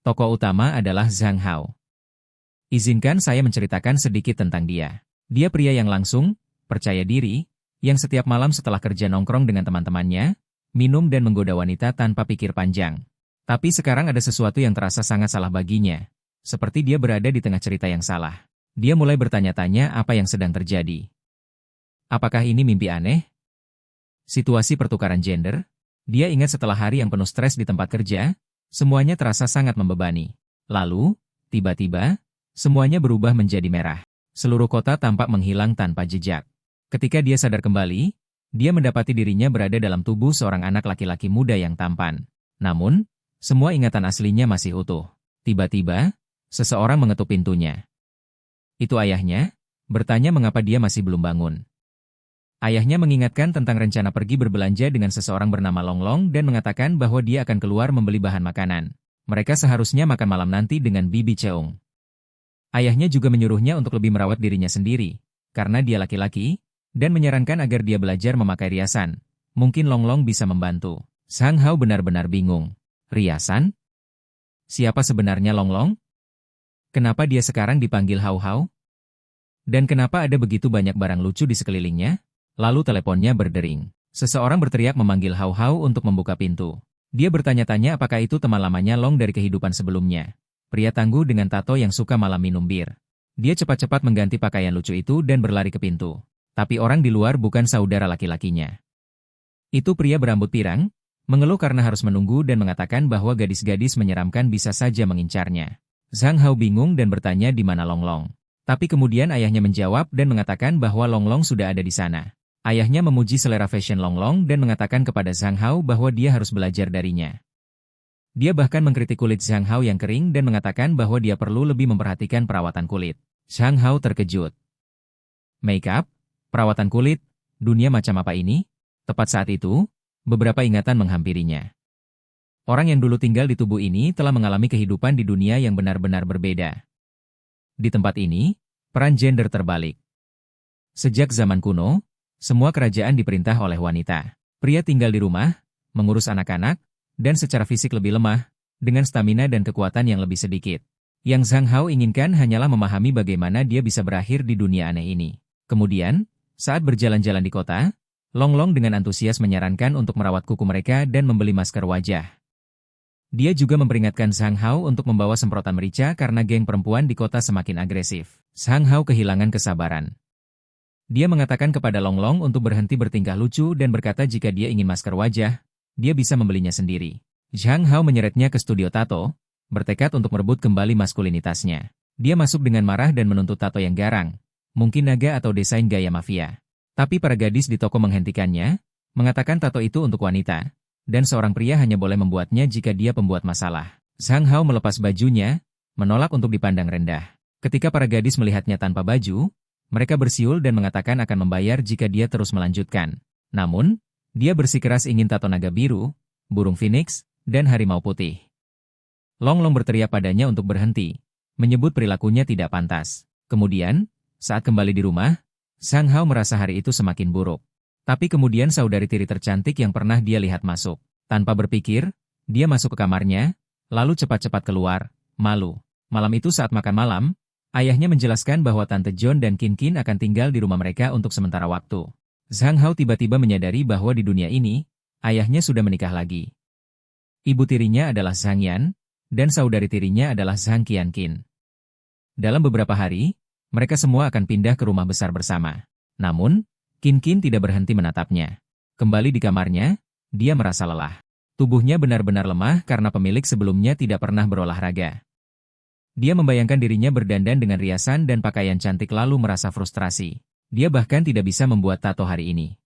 Tokoh utama adalah Zhang Hao. Izinkan saya menceritakan sedikit tentang dia. Dia pria yang langsung, percaya diri, yang setiap malam setelah kerja nongkrong dengan teman-temannya, minum dan menggoda wanita tanpa pikir panjang. Tapi sekarang ada sesuatu yang terasa sangat salah baginya. Seperti dia berada di tengah cerita yang salah. Dia mulai bertanya-tanya apa yang sedang terjadi. Apakah ini mimpi aneh? Situasi pertukaran gender? Dia ingat setelah hari yang penuh stres di tempat kerja, semuanya terasa sangat membebani. Lalu, tiba-tiba, semuanya berubah menjadi merah. Seluruh kota tampak menghilang tanpa jejak. Ketika dia sadar kembali, dia mendapati dirinya berada dalam tubuh seorang anak laki-laki muda yang tampan. Namun, semua ingatan aslinya masih utuh. Tiba-tiba, seseorang mengetuk pintunya. Itu ayahnya, bertanya mengapa dia masih belum bangun. Ayahnya mengingatkan tentang rencana pergi berbelanja dengan seseorang bernama Longlong dan mengatakan bahwa dia akan keluar membeli bahan makanan. Mereka seharusnya makan malam nanti dengan Bibi Cheung. Ayahnya juga menyuruhnya untuk lebih merawat dirinya sendiri, karena dia laki-laki, dan menyarankan agar dia belajar memakai riasan. Mungkin Longlong bisa membantu. Zhang Hao benar-benar bingung. Riasan? Siapa sebenarnya Longlong? Kenapa dia sekarang dipanggil Hao Hao? Dan kenapa ada begitu banyak barang lucu di sekelilingnya? Lalu teleponnya berdering. Seseorang berteriak memanggil Hao Hao untuk membuka pintu. Dia bertanya-tanya apakah itu teman lamanya Long dari kehidupan sebelumnya. Pria tangguh dengan tato yang suka malam minum bir. Dia cepat-cepat mengganti pakaian lucu itu dan berlari ke pintu. Tapi orang di luar bukan saudara laki-lakinya. Itu pria berambut pirang, mengeluh karena harus menunggu dan mengatakan bahwa gadis-gadis menyeramkan bisa saja mengincarnya. Zhang Hao bingung dan bertanya di mana Longlong. Tapi kemudian ayahnya menjawab dan mengatakan bahwa Longlong sudah ada di sana. Ayahnya memuji selera fashion Longlong dan mengatakan kepada Zhang Hao bahwa dia harus belajar darinya. Dia bahkan mengkritik kulit Zhang Hao yang kering dan mengatakan bahwa dia perlu lebih memperhatikan perawatan kulit. Zhang Hao terkejut. Makeup, perawatan kulit, dunia macam apa ini? Tepat saat itu, beberapa ingatan menghampirinya. Orang yang dulu tinggal di tubuh ini telah mengalami kehidupan di dunia yang benar-benar berbeda. Di tempat ini, peran gender terbalik. Sejak zaman kuno, semua kerajaan diperintah oleh wanita. Pria tinggal di rumah, mengurus anak-anak, dan secara fisik lebih lemah, dengan stamina dan kekuatan yang lebih sedikit. Yang Zhang Hao inginkan hanyalah memahami bagaimana dia bisa berakhir di dunia aneh ini. Kemudian, saat berjalan-jalan di kota, Longlong dengan antusias menyarankan untuk merawat kuku mereka dan membeli masker wajah. Dia juga memperingatkan Zhang Hao untuk membawa semprotan merica karena geng perempuan di kota semakin agresif. Zhang Hao kehilangan kesabaran. Dia mengatakan kepada Longlong untuk berhenti bertingkah lucu dan berkata jika dia ingin masker wajah, dia bisa membelinya sendiri. Zhang Hao menyeretnya ke studio tato, bertekad untuk merebut kembali maskulinitasnya. Dia masuk dengan marah dan menuntut tato yang garang, mungkin naga atau desain gaya mafia. Tapi para gadis di toko menghentikannya, mengatakan tato itu untuk wanita, dan seorang pria hanya boleh membuatnya jika dia pembuat masalah. Zhang Hao melepas bajunya, menolak untuk dipandang rendah. Ketika para gadis melihatnya tanpa baju, mereka bersiul dan mengatakan akan membayar jika dia terus melanjutkan. Namun, dia bersikeras ingin tato naga biru, burung phoenix, dan harimau putih. Longlong berteriak padanya untuk berhenti, menyebut perilakunya tidak pantas. Kemudian, saat kembali di rumah, Zhang Hao merasa hari itu semakin buruk. Tapi kemudian saudari tiri tercantik yang pernah dia lihat masuk. Tanpa berpikir, dia masuk ke kamarnya, lalu cepat-cepat keluar, malu. Malam itu saat makan malam, ayahnya menjelaskan bahwa Tante John dan Qin Qin akan tinggal di rumah mereka untuk sementara waktu. Zhang Hao tiba-tiba menyadari bahwa di dunia ini, ayahnya sudah menikah lagi. Ibu tirinya adalah Zhang Yan, dan saudari tirinya adalah Zhang Qianqin. Dalam beberapa hari, mereka semua akan pindah ke rumah besar bersama. Namun, Qin Qin tidak berhenti menatapnya. Kembali di kamarnya, dia merasa lelah. Tubuhnya benar-benar lemah karena pemilik sebelumnya tidak pernah berolahraga. Dia membayangkan dirinya berdandan dengan riasan dan pakaian cantik lalu merasa frustrasi. Dia bahkan tidak bisa membuat tato hari ini.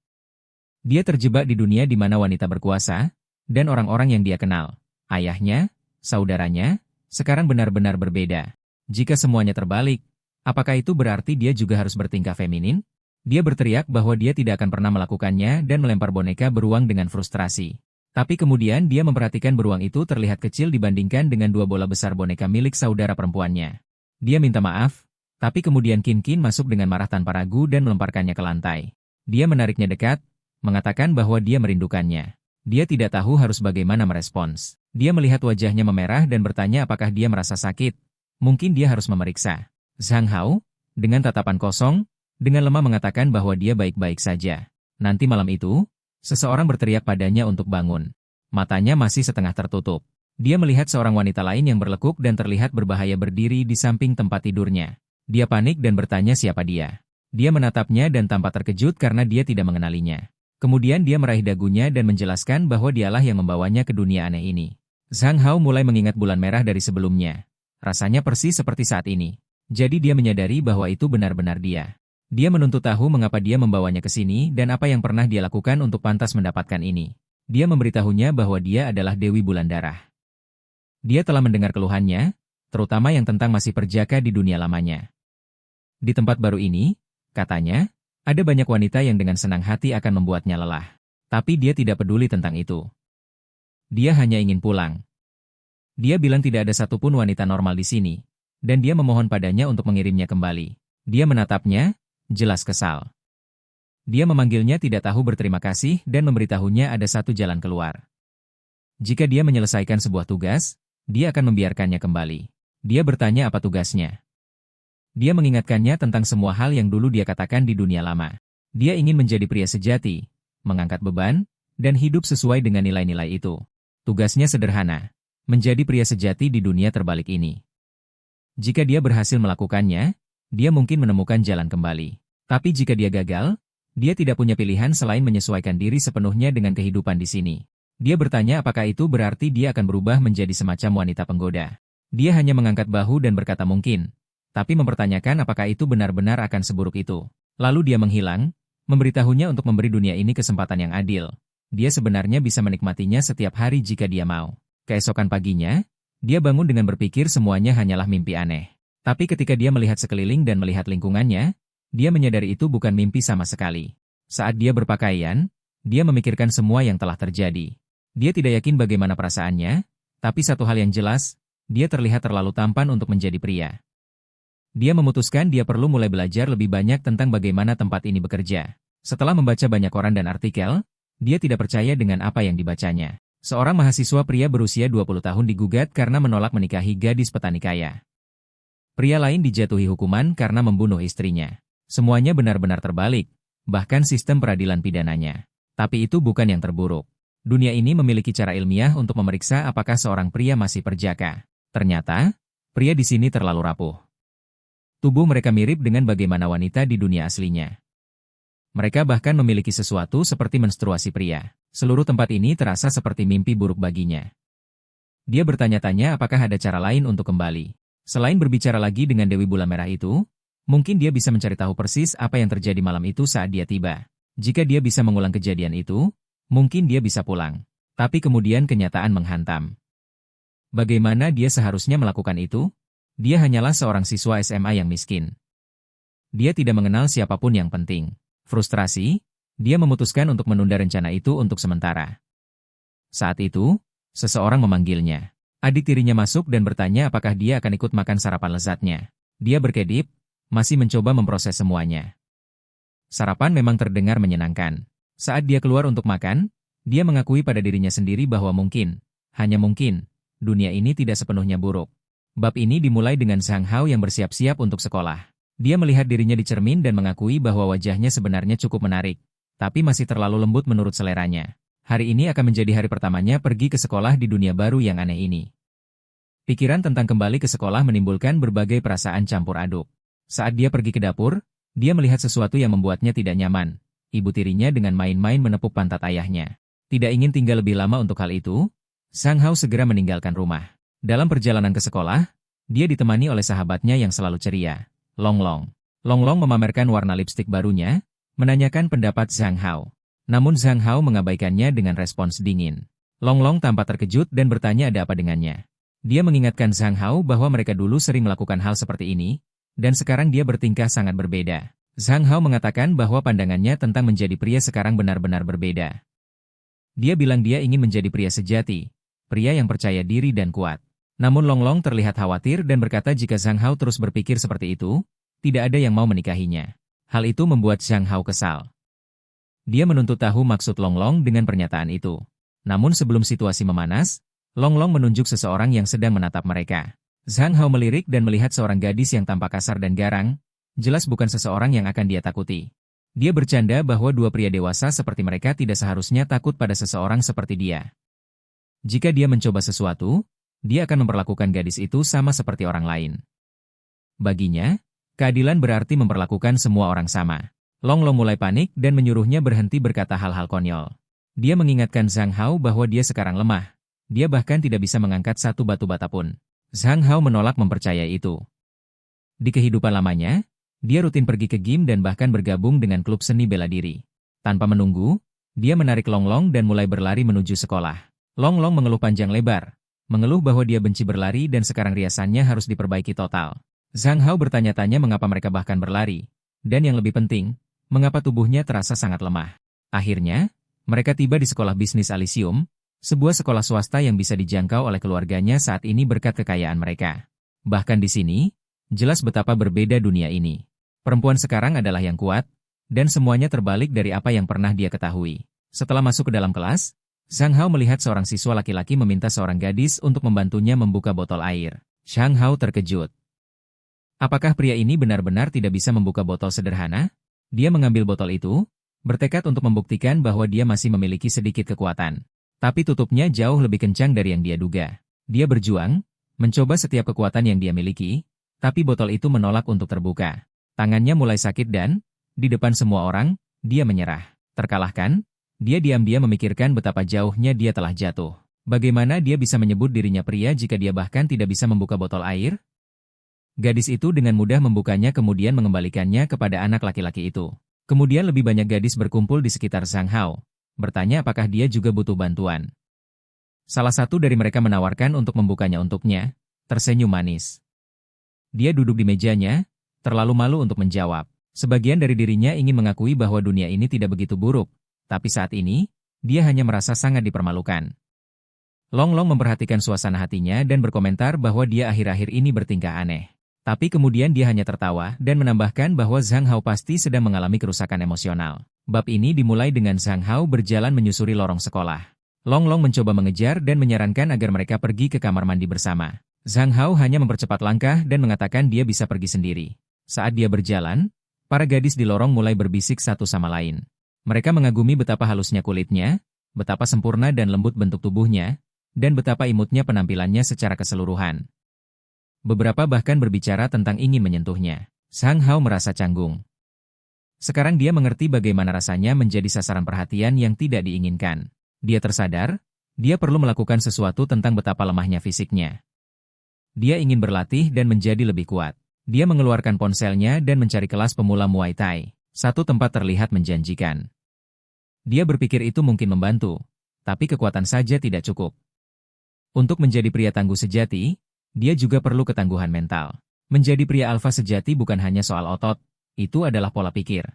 Dia terjebak di dunia di mana wanita berkuasa, dan orang-orang yang dia kenal, ayahnya, saudaranya, sekarang benar-benar berbeda. Jika semuanya terbalik, apakah itu berarti dia juga harus bertingkah feminin? Dia berteriak bahwa dia tidak akan pernah melakukannya dan melempar boneka beruang dengan frustrasi. Tapi kemudian dia memperhatikan beruang itu terlihat kecil dibandingkan dengan dua bola besar boneka milik saudara perempuannya. Dia minta maaf, tapi kemudian Qin Qin masuk dengan marah tanpa ragu dan melemparkannya ke lantai. Dia menariknya dekat, mengatakan bahwa dia merindukannya. Dia tidak tahu harus bagaimana merespons. Dia melihat wajahnya memerah dan bertanya apakah dia merasa sakit. Mungkin dia harus memeriksa. Zhang Hao, dengan tatapan kosong, dengan lemah mengatakan bahwa dia baik-baik saja. Nanti malam itu, seseorang berteriak padanya untuk bangun. Matanya masih setengah tertutup. Dia melihat seorang wanita lain yang berlekuk dan terlihat berbahaya berdiri di samping tempat tidurnya. Dia panik dan bertanya siapa dia. Dia menatapnya dan tampak terkejut karena dia tidak mengenalinya. Kemudian dia meraih dagunya dan menjelaskan bahwa dialah yang membawanya ke dunia aneh ini. Zhang Hao mulai mengingat bulan merah dari sebelumnya. Rasanya persis seperti saat ini. Jadi dia menyadari bahwa itu benar-benar dia. Dia menuntut tahu mengapa dia membawanya ke sini dan apa yang pernah dia lakukan untuk pantas mendapatkan ini. Dia memberitahunya bahwa dia adalah Dewi Bulan Darah. Dia telah mendengar keluhannya, terutama yang tentang masih perjaka di dunia lamanya. Di tempat baru ini, katanya, ada banyak wanita yang dengan senang hati akan membuatnya lelah. Tapi dia tidak peduli tentang itu. Dia hanya ingin pulang. Dia bilang tidak ada satupun wanita normal di sini, dan dia memohon padanya untuk mengirimnya kembali. Dia menatapnya, jelas kesal. Dia memanggilnya tidak tahu berterima kasih dan memberitahunya ada satu jalan keluar. Jika dia menyelesaikan sebuah tugas, dia akan membiarkannya kembali. Dia bertanya apa tugasnya. Dia mengingatkannya tentang semua hal yang dulu dia katakan di dunia lama. Dia ingin menjadi pria sejati, mengangkat beban, dan hidup sesuai dengan nilai-nilai itu. Tugasnya sederhana, menjadi pria sejati di dunia terbalik ini. Jika dia berhasil melakukannya, dia mungkin menemukan jalan kembali. Tapi jika dia gagal, dia tidak punya pilihan selain menyesuaikan diri sepenuhnya dengan kehidupan di sini. Dia bertanya apakah itu berarti dia akan berubah menjadi semacam wanita penggoda. Dia hanya mengangkat bahu dan berkata mungkin, tapi mempertanyakan apakah itu benar-benar akan seburuk itu. Lalu dia menghilang, memberitahunya untuk memberi dunia ini kesempatan yang adil. Dia sebenarnya bisa menikmatinya setiap hari jika dia mau. Keesokan paginya, dia bangun dengan berpikir semuanya hanyalah mimpi aneh. Tapi ketika dia melihat sekeliling dan melihat lingkungannya, dia menyadari itu bukan mimpi sama sekali. Saat dia berpakaian, dia memikirkan semua yang telah terjadi. Dia tidak yakin bagaimana perasaannya, tapi satu hal yang jelas, dia terlihat terlalu tampan untuk menjadi pria. Dia memutuskan dia perlu mulai belajar lebih banyak tentang bagaimana tempat ini bekerja. Setelah membaca banyak koran dan artikel, dia tidak percaya dengan apa yang dibacanya. Seorang mahasiswa pria berusia 20 tahun digugat karena menolak menikahi gadis petani kaya. Pria lain dijatuhi hukuman karena membunuh istrinya. Semuanya benar-benar terbalik, bahkan sistem peradilan pidananya. Tapi itu bukan yang terburuk. Dunia ini memiliki cara ilmiah untuk memeriksa apakah seorang pria masih perjaka. Ternyata, pria di sini terlalu rapuh. Tubuh mereka mirip dengan bagaimana wanita di dunia aslinya. Mereka bahkan memiliki sesuatu seperti menstruasi pria. Seluruh tempat ini terasa seperti mimpi buruk baginya. Dia bertanya-tanya apakah ada cara lain untuk kembali. Selain berbicara lagi dengan Dewi Bulan Merah itu, mungkin dia bisa mencari tahu persis apa yang terjadi malam itu saat dia tiba. Jika dia bisa mengulang kejadian itu, mungkin dia bisa pulang. Tapi kemudian kenyataan menghantam. Bagaimana dia seharusnya melakukan itu? Dia hanyalah seorang siswa SMA yang miskin. Dia tidak mengenal siapapun yang penting. Frustrasi, dia memutuskan untuk menunda rencana itu untuk sementara. Saat itu, seseorang memanggilnya. Adik tirinya masuk dan bertanya apakah dia akan ikut makan sarapan lezatnya. Dia berkedip, masih mencoba memproses semuanya. Sarapan memang terdengar menyenangkan. Saat dia keluar untuk makan, dia mengakui pada dirinya sendiri bahwa mungkin, hanya mungkin, dunia ini tidak sepenuhnya buruk. Bab ini dimulai dengan Zhang Hao yang bersiap-siap untuk sekolah. Dia melihat dirinya di cermin dan mengakui bahwa wajahnya sebenarnya cukup menarik, tapi masih terlalu lembut menurut seleranya. Hari ini akan menjadi hari pertamanya pergi ke sekolah di dunia baru yang aneh ini. Pikiran tentang kembali ke sekolah menimbulkan berbagai perasaan campur aduk. Saat dia pergi ke dapur, dia melihat sesuatu yang membuatnya tidak nyaman. Ibu tirinya dengan main-main menepuk pantat ayahnya. Tidak ingin tinggal lebih lama untuk hal itu, Zhang Hao segera meninggalkan rumah. Dalam perjalanan ke sekolah, dia ditemani oleh sahabatnya yang selalu ceria, Long Long. Long Long memamerkan warna lipstik barunya, menanyakan pendapat Zhang Hao. Namun Zhang Hao mengabaikannya dengan respons dingin. Long Long tampak terkejut dan bertanya ada apa dengannya. Dia mengingatkan Zhang Hao bahwa mereka dulu sering melakukan hal seperti ini, dan sekarang dia bertingkah sangat berbeda. Zhang Hao mengatakan bahwa pandangannya tentang menjadi pria sekarang benar-benar berbeda. Dia bilang dia ingin menjadi pria sejati, pria yang percaya diri dan kuat. Namun Long Long terlihat khawatir dan berkata jika Zhang Hao terus berpikir seperti itu, tidak ada yang mau menikahinya. Hal itu membuat Zhang Hao kesal. Dia menuntut tahu maksud Long Long dengan pernyataan itu. Namun sebelum situasi memanas, Long Long menunjuk seseorang yang sedang menatap mereka. Zhang Hao melirik dan melihat seorang gadis yang tampak kasar dan garang, jelas bukan seseorang yang akan dia takuti. Dia bercanda bahwa dua pria dewasa seperti mereka tidak seharusnya takut pada seseorang seperti dia. Jika dia mencoba sesuatu, dia akan memperlakukan gadis itu sama seperti orang lain. Baginya, keadilan berarti memperlakukan semua orang sama. Long Long mulai panik dan menyuruhnya berhenti berkata hal-hal konyol. Dia mengingatkan Zhang Hao bahwa dia sekarang lemah. Dia bahkan tidak bisa mengangkat satu batu bata pun. Zhang Hao menolak mempercayai itu. Di kehidupan lamanya, dia rutin pergi ke gym dan bahkan bergabung dengan klub seni bela diri. Tanpa menunggu, dia menarik Long Long dan mulai berlari menuju sekolah. Long Long mengeluh panjang lebar, mengeluh bahwa dia benci berlari dan sekarang riasannya harus diperbaiki total. Zhang Hao bertanya-tanya mengapa mereka bahkan berlari, dan yang lebih penting, mengapa tubuhnya terasa sangat lemah. Akhirnya, mereka tiba di sekolah bisnis Elysium, sebuah sekolah swasta yang bisa dijangkau oleh keluarganya saat ini berkat kekayaan mereka. Bahkan di sini, jelas betapa berbeda dunia ini. Perempuan sekarang adalah yang kuat, dan semuanya terbalik dari apa yang pernah dia ketahui. Setelah masuk ke dalam kelas, Zhang Hao melihat seorang siswa laki-laki meminta seorang gadis untuk membantunya membuka botol air. Zhang Hao terkejut. Apakah pria ini benar-benar tidak bisa membuka botol sederhana? Dia mengambil botol itu, bertekad untuk membuktikan bahwa dia masih memiliki sedikit kekuatan. Tapi tutupnya jauh lebih kencang dari yang dia duga. Dia berjuang, mencoba setiap kekuatan yang dia miliki, tapi botol itu menolak untuk terbuka. Tangannya mulai sakit dan, di depan semua orang, dia menyerah. Terkalahkan, dia diam-diam memikirkan betapa jauhnya dia telah jatuh. Bagaimana dia bisa menyebut dirinya pria jika dia bahkan tidak bisa membuka botol air? Gadis itu dengan mudah membukanya kemudian mengembalikannya kepada anak laki-laki itu. Kemudian lebih banyak gadis berkumpul di sekitar Zhang Hao, bertanya apakah dia juga butuh bantuan. Salah satu dari mereka menawarkan untuk membukanya untuknya, tersenyum manis. Dia duduk di mejanya, terlalu malu untuk menjawab. Sebagian dari dirinya ingin mengakui bahwa dunia ini tidak begitu buruk, tapi saat ini, dia hanya merasa sangat dipermalukan. Long Long memperhatikan suasana hatinya dan berkomentar bahwa dia akhir-akhir ini bertingkah aneh. Tapi kemudian dia hanya tertawa dan menambahkan bahwa Zhang Hao pasti sedang mengalami kerusakan emosional. Bab ini dimulai dengan Zhang Hao berjalan menyusuri lorong sekolah. Long Long mencoba mengejar dan menyarankan agar mereka pergi ke kamar mandi bersama. Zhang Hao hanya mempercepat langkah dan mengatakan dia bisa pergi sendiri. Saat dia berjalan, para gadis di lorong mulai berbisik satu sama lain. Mereka mengagumi betapa halusnya kulitnya, betapa sempurna dan lembut bentuk tubuhnya, dan betapa imutnya penampilannya secara keseluruhan. Beberapa bahkan berbicara tentang ingin menyentuhnya. Zhang Hao merasa canggung. Sekarang dia mengerti bagaimana rasanya menjadi sasaran perhatian yang tidak diinginkan. Dia tersadar, dia perlu melakukan sesuatu tentang betapa lemahnya fisiknya. Dia ingin berlatih dan menjadi lebih kuat. Dia mengeluarkan ponselnya dan mencari kelas pemula Muay Thai. Satu tempat terlihat menjanjikan. Dia berpikir itu mungkin membantu, tapi kekuatan saja tidak cukup. Untuk menjadi pria tangguh sejati, dia juga perlu ketangguhan mental. Menjadi pria alfa sejati bukan hanya soal otot, itu adalah pola pikir.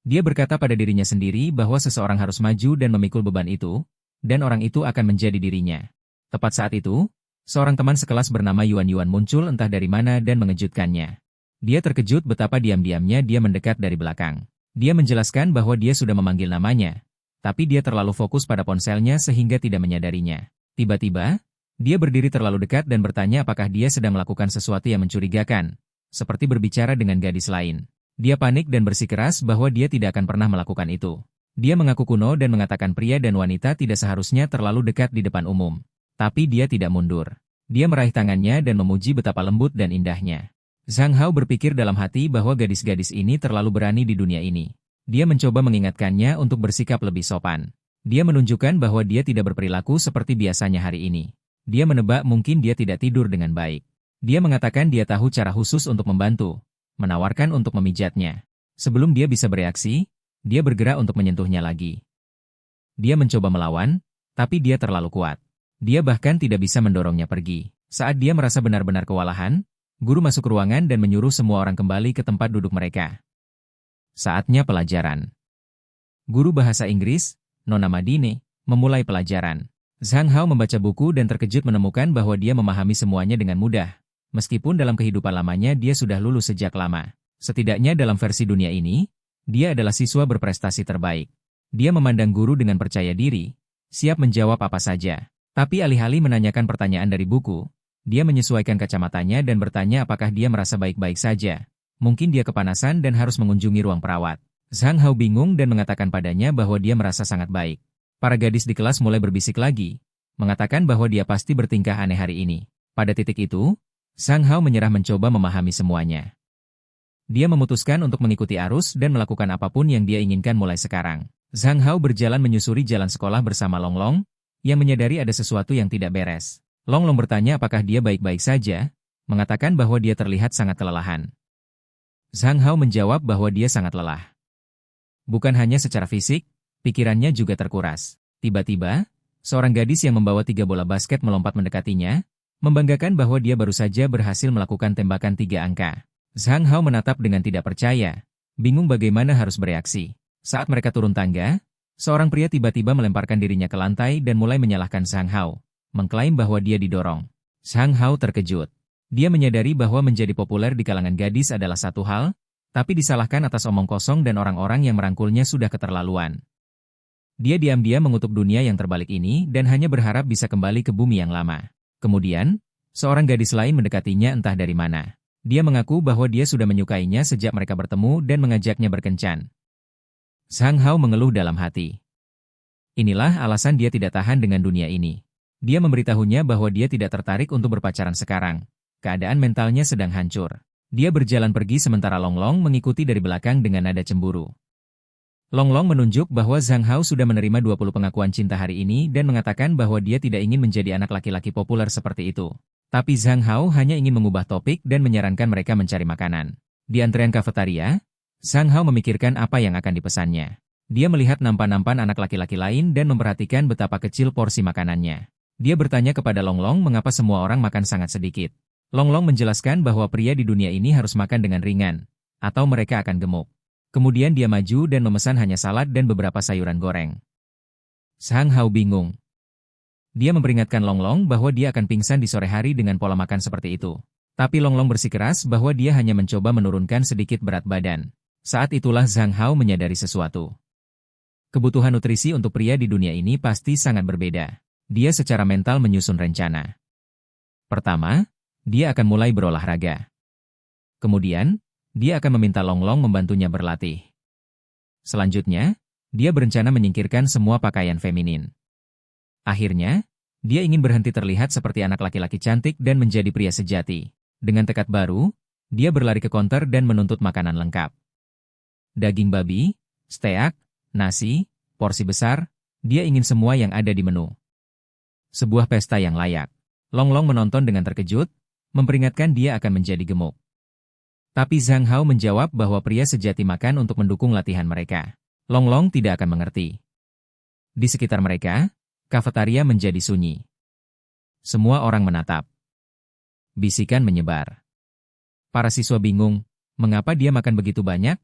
Dia berkata pada dirinya sendiri bahwa seseorang harus maju dan memikul beban itu, dan orang itu akan menjadi dirinya. Tepat saat itu, seorang teman sekelas bernama Yuan Yuan muncul entah dari mana dan mengejutkannya. Dia terkejut betapa diam-diamnya dia mendekat dari belakang. Dia menjelaskan bahwa dia sudah memanggil namanya, tapi dia terlalu fokus pada ponselnya sehingga tidak menyadarinya. Tiba-tiba, dia berdiri terlalu dekat dan bertanya apakah dia sedang melakukan sesuatu yang mencurigakan, seperti berbicara dengan gadis lain. Dia panik dan bersikeras bahwa dia tidak akan pernah melakukan itu. Dia mengaku kuno dan mengatakan pria dan wanita tidak seharusnya terlalu dekat di depan umum. Tapi dia tidak mundur. Dia meraih tangannya dan memuji betapa lembut dan indahnya. Zhang Hao berpikir dalam hati bahwa gadis-gadis ini terlalu berani di dunia ini. Dia mencoba mengingatkannya untuk bersikap lebih sopan. Dia menunjukkan bahwa dia tidak berperilaku seperti biasanya hari ini. Dia menebak mungkin dia tidak tidur dengan baik. Dia mengatakan dia tahu cara khusus untuk membantu, menawarkan untuk memijatnya. Sebelum dia bisa bereaksi, dia bergerak untuk menyentuhnya lagi. Dia mencoba melawan, tapi dia terlalu kuat. Dia bahkan tidak bisa mendorongnya pergi. Saat dia merasa benar-benar kewalahan, guru masuk ruangan dan menyuruh semua orang kembali ke tempat duduk mereka. Saatnya pelajaran. Guru bahasa Inggris, Nona Madine, memulai pelajaran. Zhang Hao membaca buku dan terkejut menemukan bahwa dia memahami semuanya dengan mudah. Meskipun dalam kehidupan lamanya dia sudah lulus sejak lama. Setidaknya dalam versi dunia ini, dia adalah siswa berprestasi terbaik. Dia memandang guru dengan percaya diri, siap menjawab apa saja. Tapi alih-alih menanyakan pertanyaan dari buku, dia menyesuaikan kacamatanya dan bertanya apakah dia merasa baik-baik saja. Mungkin dia kepanasan dan harus mengunjungi ruang perawat. Zhang Hao bingung dan mengatakan padanya bahwa dia merasa sangat baik. Para gadis di kelas mulai berbisik lagi, mengatakan bahwa dia pasti bertingkah aneh hari ini. Pada titik itu, Zhang Hao menyerah mencoba memahami semuanya. Dia memutuskan untuk mengikuti arus dan melakukan apapun yang dia inginkan mulai sekarang. Zhang Hao berjalan menyusuri jalan sekolah bersama Long Long, yang menyadari ada sesuatu yang tidak beres. Long Long bertanya apakah dia baik-baik saja, mengatakan bahwa dia terlihat sangat kelelahan. Zhang Hao menjawab bahwa dia sangat lelah. Bukan hanya secara fisik, pikirannya juga terkuras. Tiba-tiba, seorang gadis yang membawa 3 bola basket melompat mendekatinya, membanggakan bahwa dia baru saja berhasil melakukan tembakan 3 angka. Zhang Hao menatap dengan tidak percaya, bingung bagaimana harus bereaksi. Saat mereka turun tangga, seorang pria tiba-tiba melemparkan dirinya ke lantai dan mulai menyalahkan Zhang Hao, mengklaim bahwa dia didorong. Zhang Hao terkejut. Dia menyadari bahwa menjadi populer di kalangan gadis adalah satu hal, tapi disalahkan atas omong kosong dan orang-orang yang merangkulnya sudah keterlaluan. Dia diam-diam mengutuk dunia yang terbalik ini dan hanya berharap bisa kembali ke bumi yang lama. Kemudian, seorang gadis lain mendekatinya entah dari mana. Dia mengaku bahwa dia sudah menyukainya sejak mereka bertemu dan mengajaknya berkencan. Zhang Hao mengeluh dalam hati. Inilah alasan dia tidak tahan dengan dunia ini. Dia memberitahunya bahwa dia tidak tertarik untuk berpacaran sekarang. Keadaan mentalnya sedang hancur. Dia berjalan pergi sementara Long Long mengikuti dari belakang dengan nada cemburu. Long Long menunjuk bahwa Zhang Hao sudah menerima 20 pengakuan cinta hari ini dan mengatakan bahwa dia tidak ingin menjadi anak laki-laki populer seperti itu. Tapi Zhang Hao hanya ingin mengubah topik dan menyarankan mereka mencari makanan. Di antrean kafetaria, Zhang Hao memikirkan apa yang akan dipesannya. Dia melihat nampan-nampan anak laki-laki lain dan memperhatikan betapa kecil porsi makanannya. Dia bertanya kepada Long Long mengapa semua orang makan sangat sedikit. Long Long menjelaskan bahwa pria di dunia ini harus makan dengan ringan, atau mereka akan gemuk. Kemudian dia maju dan memesan hanya salad dan beberapa sayuran goreng. Zhang Hao bingung. Dia memperingatkan Long Long bahwa dia akan pingsan di sore hari dengan pola makan seperti itu. Tapi Long Long bersikeras bahwa dia hanya mencoba menurunkan sedikit berat badan. Saat itulah Zhang Hao menyadari sesuatu. Kebutuhan nutrisi untuk pria di dunia ini pasti sangat berbeda. Dia secara mental menyusun rencana. Pertama, dia akan mulai berolahraga. Kemudian, dia akan meminta Long Long membantunya berlatih. Selanjutnya, dia berencana menyingkirkan semua pakaian feminin. Akhirnya, dia ingin berhenti terlihat seperti anak laki-laki cantik dan menjadi pria sejati. Dengan tekad baru, dia berlari ke konter dan menuntut makanan lengkap. Daging babi, steak, nasi, porsi besar, dia ingin semua yang ada di menu. Sebuah pesta yang layak. Long Long menonton dengan terkejut, memperingatkan dia akan menjadi gemuk. Tapi Zhang Hao menjawab bahwa pria sejati makan untuk mendukung latihan mereka. Long Long tidak akan mengerti. Di sekitar mereka, kafetaria menjadi sunyi. Semua orang menatap. Bisikan menyebar. Para siswa bingung, mengapa dia makan begitu banyak?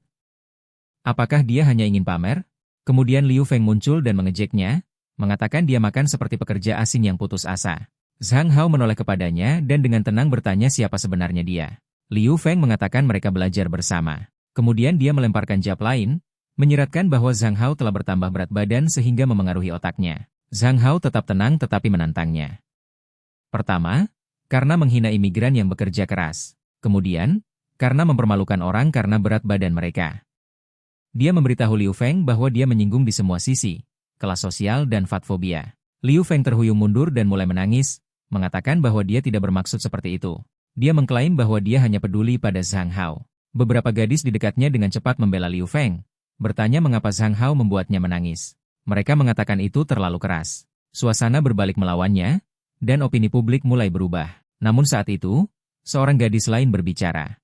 Apakah dia hanya ingin pamer? Kemudian Liu Feng muncul dan mengejeknya, mengatakan dia makan seperti pekerja asing yang putus asa. Zhang Hao menoleh kepadanya dan dengan tenang bertanya siapa sebenarnya dia. Liu Feng mengatakan mereka belajar bersama. Kemudian dia melemparkan jab lain, menyiratkan bahwa Zhang Hao telah bertambah berat badan sehingga memengaruhi otaknya. Zhang Hao tetap tenang tetapi menantangnya. Pertama, karena menghina imigran yang bekerja keras. Kemudian, karena mempermalukan orang karena berat badan mereka. Dia memberitahu Liu Feng bahwa dia menyinggung di semua sisi, kelas sosial dan fatfobia. Liu Feng terhuyung mundur dan mulai menangis, mengatakan bahwa dia tidak bermaksud seperti itu. Dia mengklaim bahwa dia hanya peduli pada Zhang Hao. Beberapa gadis di dekatnya dengan cepat membela Liu Feng, bertanya mengapa Zhang Hao membuatnya menangis. Mereka mengatakan itu terlalu keras. Suasana berbalik melawannya, dan opini publik mulai berubah. Namun saat itu, seorang gadis lain berbicara.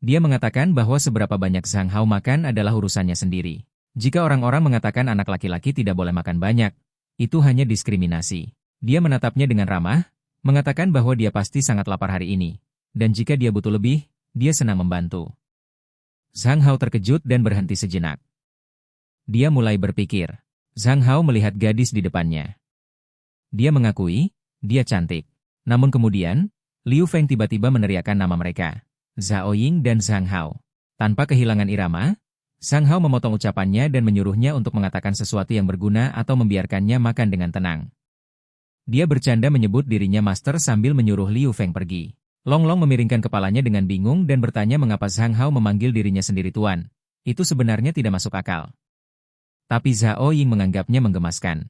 Dia mengatakan bahwa seberapa banyak Zhang Hao makan adalah urusannya sendiri. Jika orang-orang mengatakan anak laki-laki tidak boleh makan banyak, itu hanya diskriminasi. Dia menatapnya dengan ramah, mengatakan bahwa dia pasti sangat lapar hari ini, dan jika dia butuh lebih, dia senang membantu. Zhang Hao terkejut dan berhenti sejenak. Dia mulai berpikir. Zhang Hao melihat gadis di depannya. Dia mengakui, dia cantik. Namun kemudian, Liu Feng tiba-tiba meneriakkan nama mereka, Zhao Ying dan Zhang Hao. Tanpa kehilangan irama, Zhang Hao memotong ucapannya dan menyuruhnya untuk mengatakan sesuatu yang berguna atau membiarkannya makan dengan tenang. Dia bercanda menyebut dirinya master sambil menyuruh Liu Feng pergi. Long Long memiringkan kepalanya dengan bingung dan bertanya mengapa Zhang Hao memanggil dirinya sendiri tuan. Itu sebenarnya tidak masuk akal. Tapi Zhao Ying menganggapnya menggemaskan.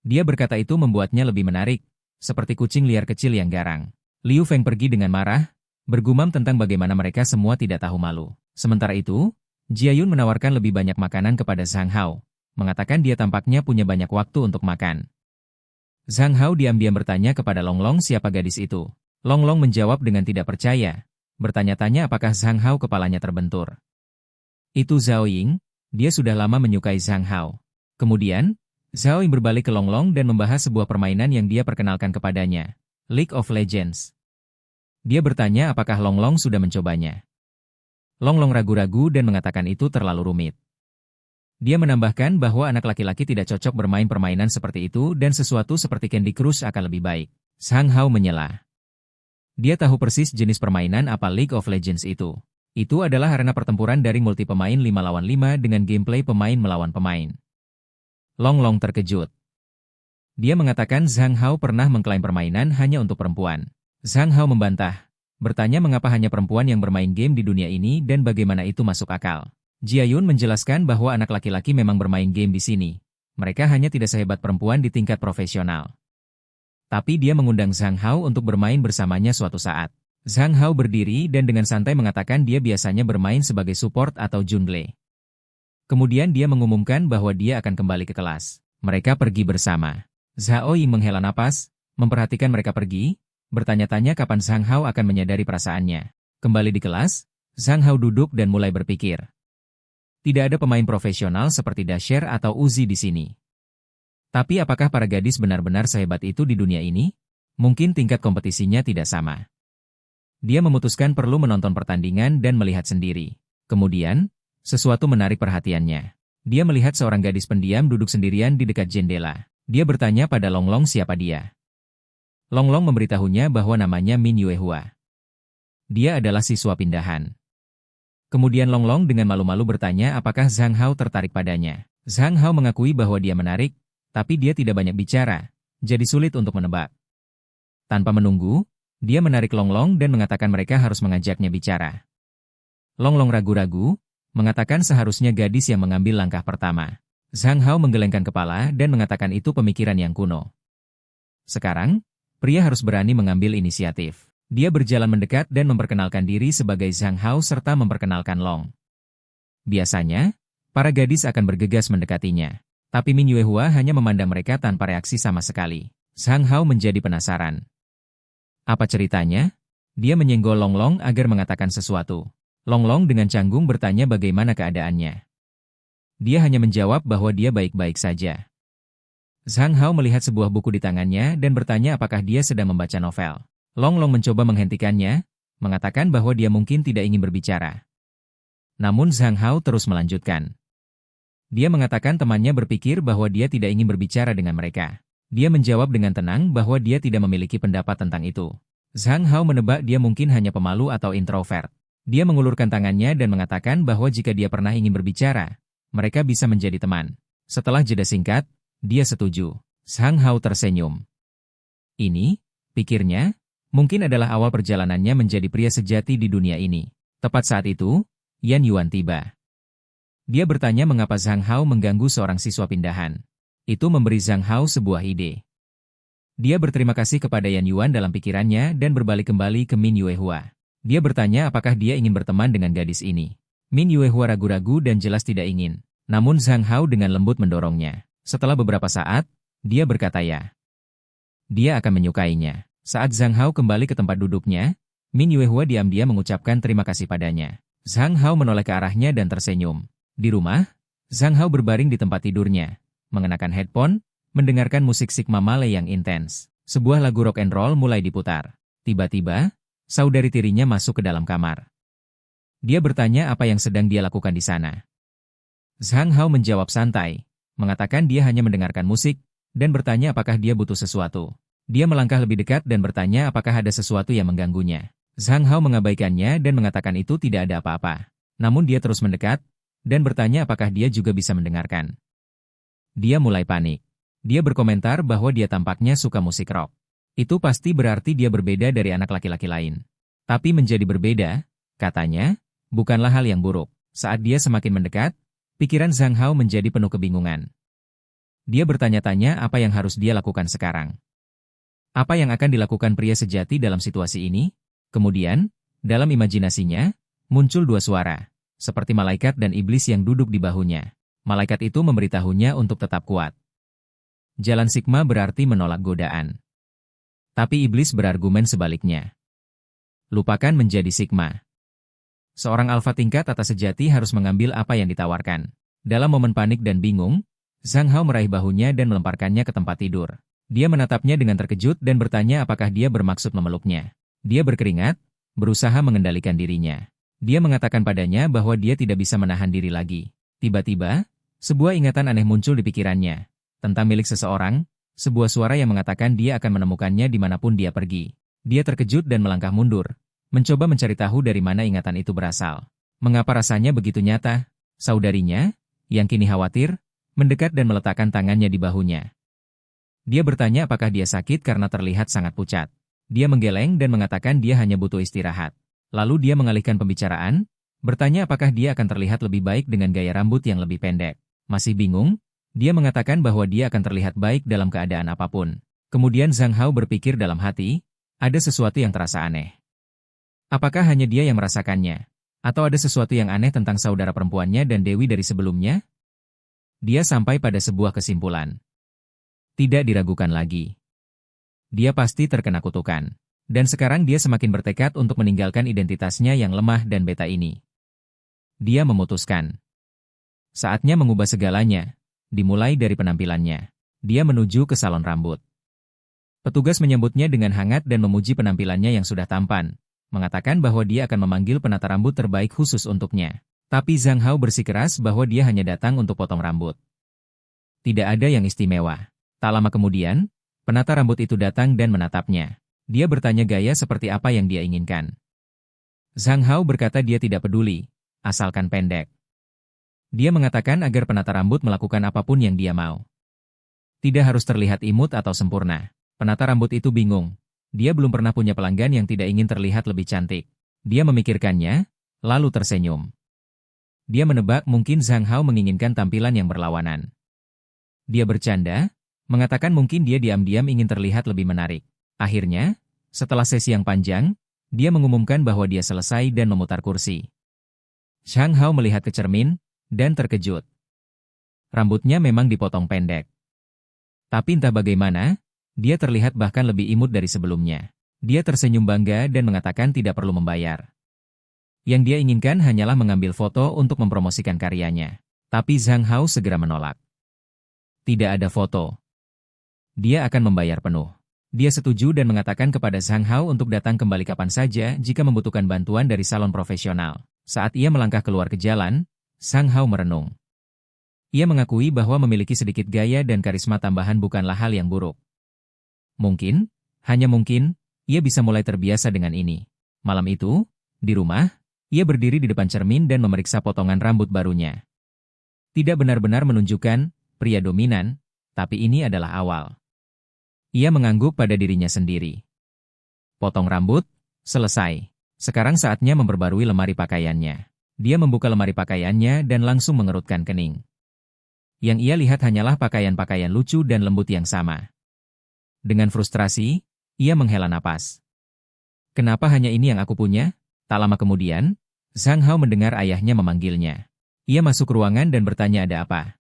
Dia berkata itu membuatnya lebih menarik, seperti kucing liar kecil yang garang. Liu Feng pergi dengan marah, bergumam tentang bagaimana mereka semua tidak tahu malu. Sementara itu, Jiayun menawarkan lebih banyak makanan kepada Zhang Hao, mengatakan dia tampaknya punya banyak waktu untuk makan. Zhang Hao diam-diam bertanya kepada Long Long siapa gadis itu. Long Long menjawab dengan tidak percaya, bertanya-tanya apakah Zhang Hao kepalanya terbentur. Itu Zhao Ying, dia sudah lama menyukai Zhang Hao. Kemudian, Zhao Ying berbalik ke Long Long dan membahas sebuah permainan yang dia perkenalkan kepadanya, League of Legends. Dia bertanya apakah Long Long sudah mencobanya. Long Long ragu-ragu dan mengatakan itu terlalu rumit. Dia menambahkan bahwa anak laki-laki tidak cocok bermain permainan seperti itu dan sesuatu seperti Candy Crush akan lebih baik. Zhang Hao menyela. Dia tahu persis jenis permainan apa League of Legends itu. Itu adalah arena pertempuran dari multi pemain 5 lawan 5 dengan gameplay pemain melawan pemain. Long Long terkejut. Dia mengatakan Zhang Hao pernah mengklaim permainan hanya untuk perempuan. Zhang Hao membantah, bertanya mengapa hanya perempuan yang bermain game di dunia ini dan bagaimana itu masuk akal. Jiayun menjelaskan bahwa anak laki-laki memang bermain game di sini. Mereka hanya tidak sehebat perempuan di tingkat profesional. Tapi dia mengundang Zhang Hao untuk bermain bersamanya suatu saat. Zhang Hao berdiri dan dengan santai mengatakan dia biasanya bermain sebagai support atau jungle. Kemudian dia mengumumkan bahwa dia akan kembali ke kelas. Mereka pergi bersama. Zhao Ying menghela napas, memperhatikan mereka pergi, bertanya-tanya kapan Zhang Hao akan menyadari perasaannya. Kembali di kelas, Zhang Hao duduk dan mulai berpikir. Tidak ada pemain profesional seperti Dasher atau Uzi di sini. Tapi apakah para gadis benar-benar sehebat itu di dunia ini? Mungkin tingkat kompetisinya tidak sama. Dia memutuskan perlu menonton pertandingan dan melihat sendiri. Kemudian, sesuatu menarik perhatiannya. Dia melihat seorang gadis pendiam duduk sendirian di dekat jendela. Dia bertanya pada Long Long siapa dia. Long Long memberitahunya bahwa namanya Min Yuehua. Dia adalah siswa pindahan. Kemudian Long Long dengan malu-malu bertanya apakah Zhang Hao tertarik padanya. Zhang Hao mengakui bahwa dia menarik, tapi dia tidak banyak bicara, jadi sulit untuk menebak. Tanpa menunggu, dia menarik Long Long dan mengatakan mereka harus mengajaknya bicara. Long Long ragu-ragu, mengatakan seharusnya gadis yang mengambil langkah pertama. Zhang Hao menggelengkan kepala dan mengatakan itu pemikiran yang kuno. Sekarang, pria harus berani mengambil inisiatif. Dia berjalan mendekat dan memperkenalkan diri sebagai Zhang Hao serta memperkenalkan Long. Biasanya, para gadis akan bergegas mendekatinya. Tapi Min Yuehua hanya memandang mereka tanpa reaksi sama sekali. Zhang Hao menjadi penasaran. Apa ceritanya? Dia menyenggol Long Long agar mengatakan sesuatu. Long Long dengan canggung bertanya bagaimana keadaannya. Dia hanya menjawab bahwa dia baik-baik saja. Zhang Hao melihat sebuah buku di tangannya dan bertanya apakah dia sedang membaca novel. Long Long mencoba menghentikannya, mengatakan bahwa dia mungkin tidak ingin berbicara. Namun Zhang Hao terus melanjutkan. Dia mengatakan temannya berpikir bahwa dia tidak ingin berbicara dengan mereka. Dia menjawab dengan tenang bahwa dia tidak memiliki pendapat tentang itu. Zhang Hao menebak dia mungkin hanya pemalu atau introvert. Dia mengulurkan tangannya dan mengatakan bahwa jika dia pernah ingin berbicara, mereka bisa menjadi teman. Setelah jeda singkat, dia setuju. Zhang Hao tersenyum. Ini, pikirnya, mungkin adalah awal perjalanannya menjadi pria sejati di dunia ini. Tepat saat itu, Yan Yuan tiba. Dia bertanya mengapa Zhang Hao mengganggu seorang siswa pindahan. Itu memberi Zhang Hao sebuah ide. Dia berterima kasih kepada Yan Yuan dalam pikirannya dan berbalik kembali ke Min Yuehua. Dia bertanya apakah dia ingin berteman dengan gadis ini. Min Yuehua ragu-ragu dan jelas tidak ingin. Namun Zhang Hao dengan lembut mendorongnya. Setelah beberapa saat, dia berkata ya. Dia akan menyukainya. Saat Zhang Hao kembali ke tempat duduknya, Min Yuehua diam-diam mengucapkan terima kasih padanya. Zhang Hao menoleh ke arahnya dan tersenyum. Di rumah, Zhang Hao berbaring di tempat tidurnya, mengenakan headphone, mendengarkan musik Sigma Malay yang intens. Sebuah lagu rock and roll mulai diputar. Tiba-tiba, saudari tirinya masuk ke dalam kamar. Dia bertanya apa yang sedang dia lakukan di sana. Zhang Hao menjawab santai, mengatakan dia hanya mendengarkan musik, dan bertanya apakah dia butuh sesuatu. Dia melangkah lebih dekat dan bertanya apakah ada sesuatu yang mengganggunya. Zhang Hao mengabaikannya dan mengatakan itu tidak ada apa-apa. Namun dia terus mendekat, dan bertanya apakah dia juga bisa mendengarkan. Dia mulai panik. Dia berkomentar bahwa dia tampaknya suka musik rock. Itu pasti berarti dia berbeda dari anak laki-laki lain. Tapi menjadi berbeda, katanya, bukanlah hal yang buruk. Saat dia semakin mendekat, pikiran Zhang Hao menjadi penuh kebingungan. Dia bertanya-tanya apa yang harus dia lakukan sekarang. Apa yang akan dilakukan pria sejati dalam situasi ini? Kemudian, dalam imajinasinya, muncul dua suara, seperti malaikat dan iblis yang duduk di bahunya. Malaikat itu memberitahunya untuk tetap kuat. Jalan Sigma berarti menolak godaan. Tapi iblis berargumen sebaliknya. Lupakan menjadi Sigma. Seorang alfa tingkat atas sejati harus mengambil apa yang ditawarkan. Dalam momen panik dan bingung, Zhang Hao meraih bahunya dan melemparkannya ke tempat tidur. Dia menatapnya dengan terkejut dan bertanya apakah dia bermaksud memeluknya. Dia berkeringat, berusaha mengendalikan dirinya. Dia mengatakan padanya bahwa dia tidak bisa menahan diri lagi. Tiba-tiba, sebuah ingatan aneh muncul di pikirannya. Tentang milik seseorang, sebuah suara yang mengatakan dia akan menemukannya dimanapun dia pergi. Dia terkejut dan melangkah mundur, mencoba mencari tahu dari mana ingatan itu berasal. Mengapa rasanya begitu nyata? Saudarinya, yang kini khawatir, mendekat dan meletakkan tangannya di bahunya. Dia bertanya apakah dia sakit karena terlihat sangat pucat. Dia menggeleng dan mengatakan dia hanya butuh istirahat. Lalu dia mengalihkan pembicaraan, bertanya apakah dia akan terlihat lebih baik dengan gaya rambut yang lebih pendek. Masih bingung, dia mengatakan bahwa dia akan terlihat baik dalam keadaan apapun. Kemudian Zhang Hao berpikir dalam hati, ada sesuatu yang terasa aneh. Apakah hanya dia yang merasakannya? Atau ada sesuatu yang aneh tentang saudara perempuannya dan Dewi dari sebelumnya? Dia sampai pada sebuah kesimpulan. Tidak diragukan lagi. Dia pasti terkena kutukan. Dan sekarang dia semakin bertekad untuk meninggalkan identitasnya yang lemah dan beta ini. Dia memutuskan. Saatnya mengubah segalanya, dimulai dari penampilannya. Dia menuju ke salon rambut. Petugas menyambutnya dengan hangat dan memuji penampilannya yang sudah tampan, mengatakan bahwa dia akan memanggil penata rambut terbaik khusus untuknya. Tapi Zhang Hao bersikeras bahwa dia hanya datang untuk potong rambut. Tidak ada yang istimewa. Tak lama kemudian, penata rambut itu datang dan menatapnya. Dia bertanya gaya seperti apa yang dia inginkan. Zhang Hao berkata dia tidak peduli, asalkan pendek. Dia mengatakan agar penata rambut melakukan apapun yang dia mau. Tidak harus terlihat imut atau sempurna. Penata rambut itu bingung. Dia belum pernah punya pelanggan yang tidak ingin terlihat lebih cantik. Dia memikirkannya, lalu tersenyum. Dia menebak mungkin Zhang Hao menginginkan tampilan yang berlawanan. Dia bercanda, mengatakan mungkin dia diam-diam ingin terlihat lebih menarik. Akhirnya, setelah sesi yang panjang, dia mengumumkan bahwa dia selesai dan memutar kursi. Zhang Hao melihat ke cermin, dan terkejut. Rambutnya memang dipotong pendek. Tapi entah bagaimana, dia terlihat bahkan lebih imut dari sebelumnya. Dia tersenyum bangga dan mengatakan tidak perlu membayar. Yang dia inginkan hanyalah mengambil foto untuk mempromosikan karyanya. Tapi Zhang Hao segera menolak. Tidak ada foto. Dia akan membayar penuh. Dia setuju dan mengatakan kepada Zhang Hao untuk datang kembali kapan saja jika membutuhkan bantuan dari salon profesional. Saat ia melangkah keluar ke jalan, Zhang Hao merenung. Ia mengakui bahwa memiliki sedikit gaya dan karisma tambahan bukanlah hal yang buruk. Mungkin, hanya mungkin, ia bisa mulai terbiasa dengan ini. Malam itu, di rumah, ia berdiri di depan cermin dan memeriksa potongan rambut barunya. Tidak benar-benar menunjukkan pria dominan, tapi ini adalah awal. Ia mengangguk pada dirinya sendiri. Potong rambut, selesai. Sekarang saatnya memperbarui lemari pakaiannya. Dia membuka lemari pakaiannya dan langsung mengerutkan kening. Yang ia lihat hanyalah pakaian-pakaian lucu dan lembut yang sama. Dengan frustrasi, ia menghela napas. Kenapa hanya ini yang aku punya? Tak lama kemudian, Zhang Hao mendengar ayahnya memanggilnya. Ia masuk ruangan dan bertanya ada apa.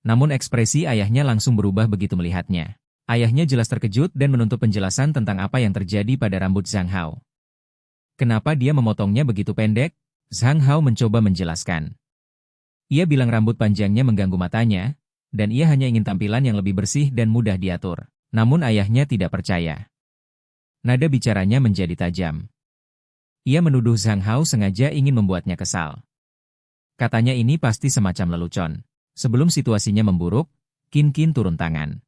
Namun ekspresi ayahnya langsung berubah begitu melihatnya. Ayahnya jelas terkejut dan menuntut penjelasan tentang apa yang terjadi pada rambut Zhang Hao. Kenapa dia memotongnya begitu pendek? Zhang Hao mencoba menjelaskan. Ia bilang rambut panjangnya mengganggu matanya, dan ia hanya ingin tampilan yang lebih bersih dan mudah diatur. Namun ayahnya tidak percaya. Nada bicaranya menjadi tajam. Ia menuduh Zhang Hao sengaja ingin membuatnya kesal. Katanya ini pasti semacam lelucon. Sebelum situasinya memburuk, Qin Qin turun tangan.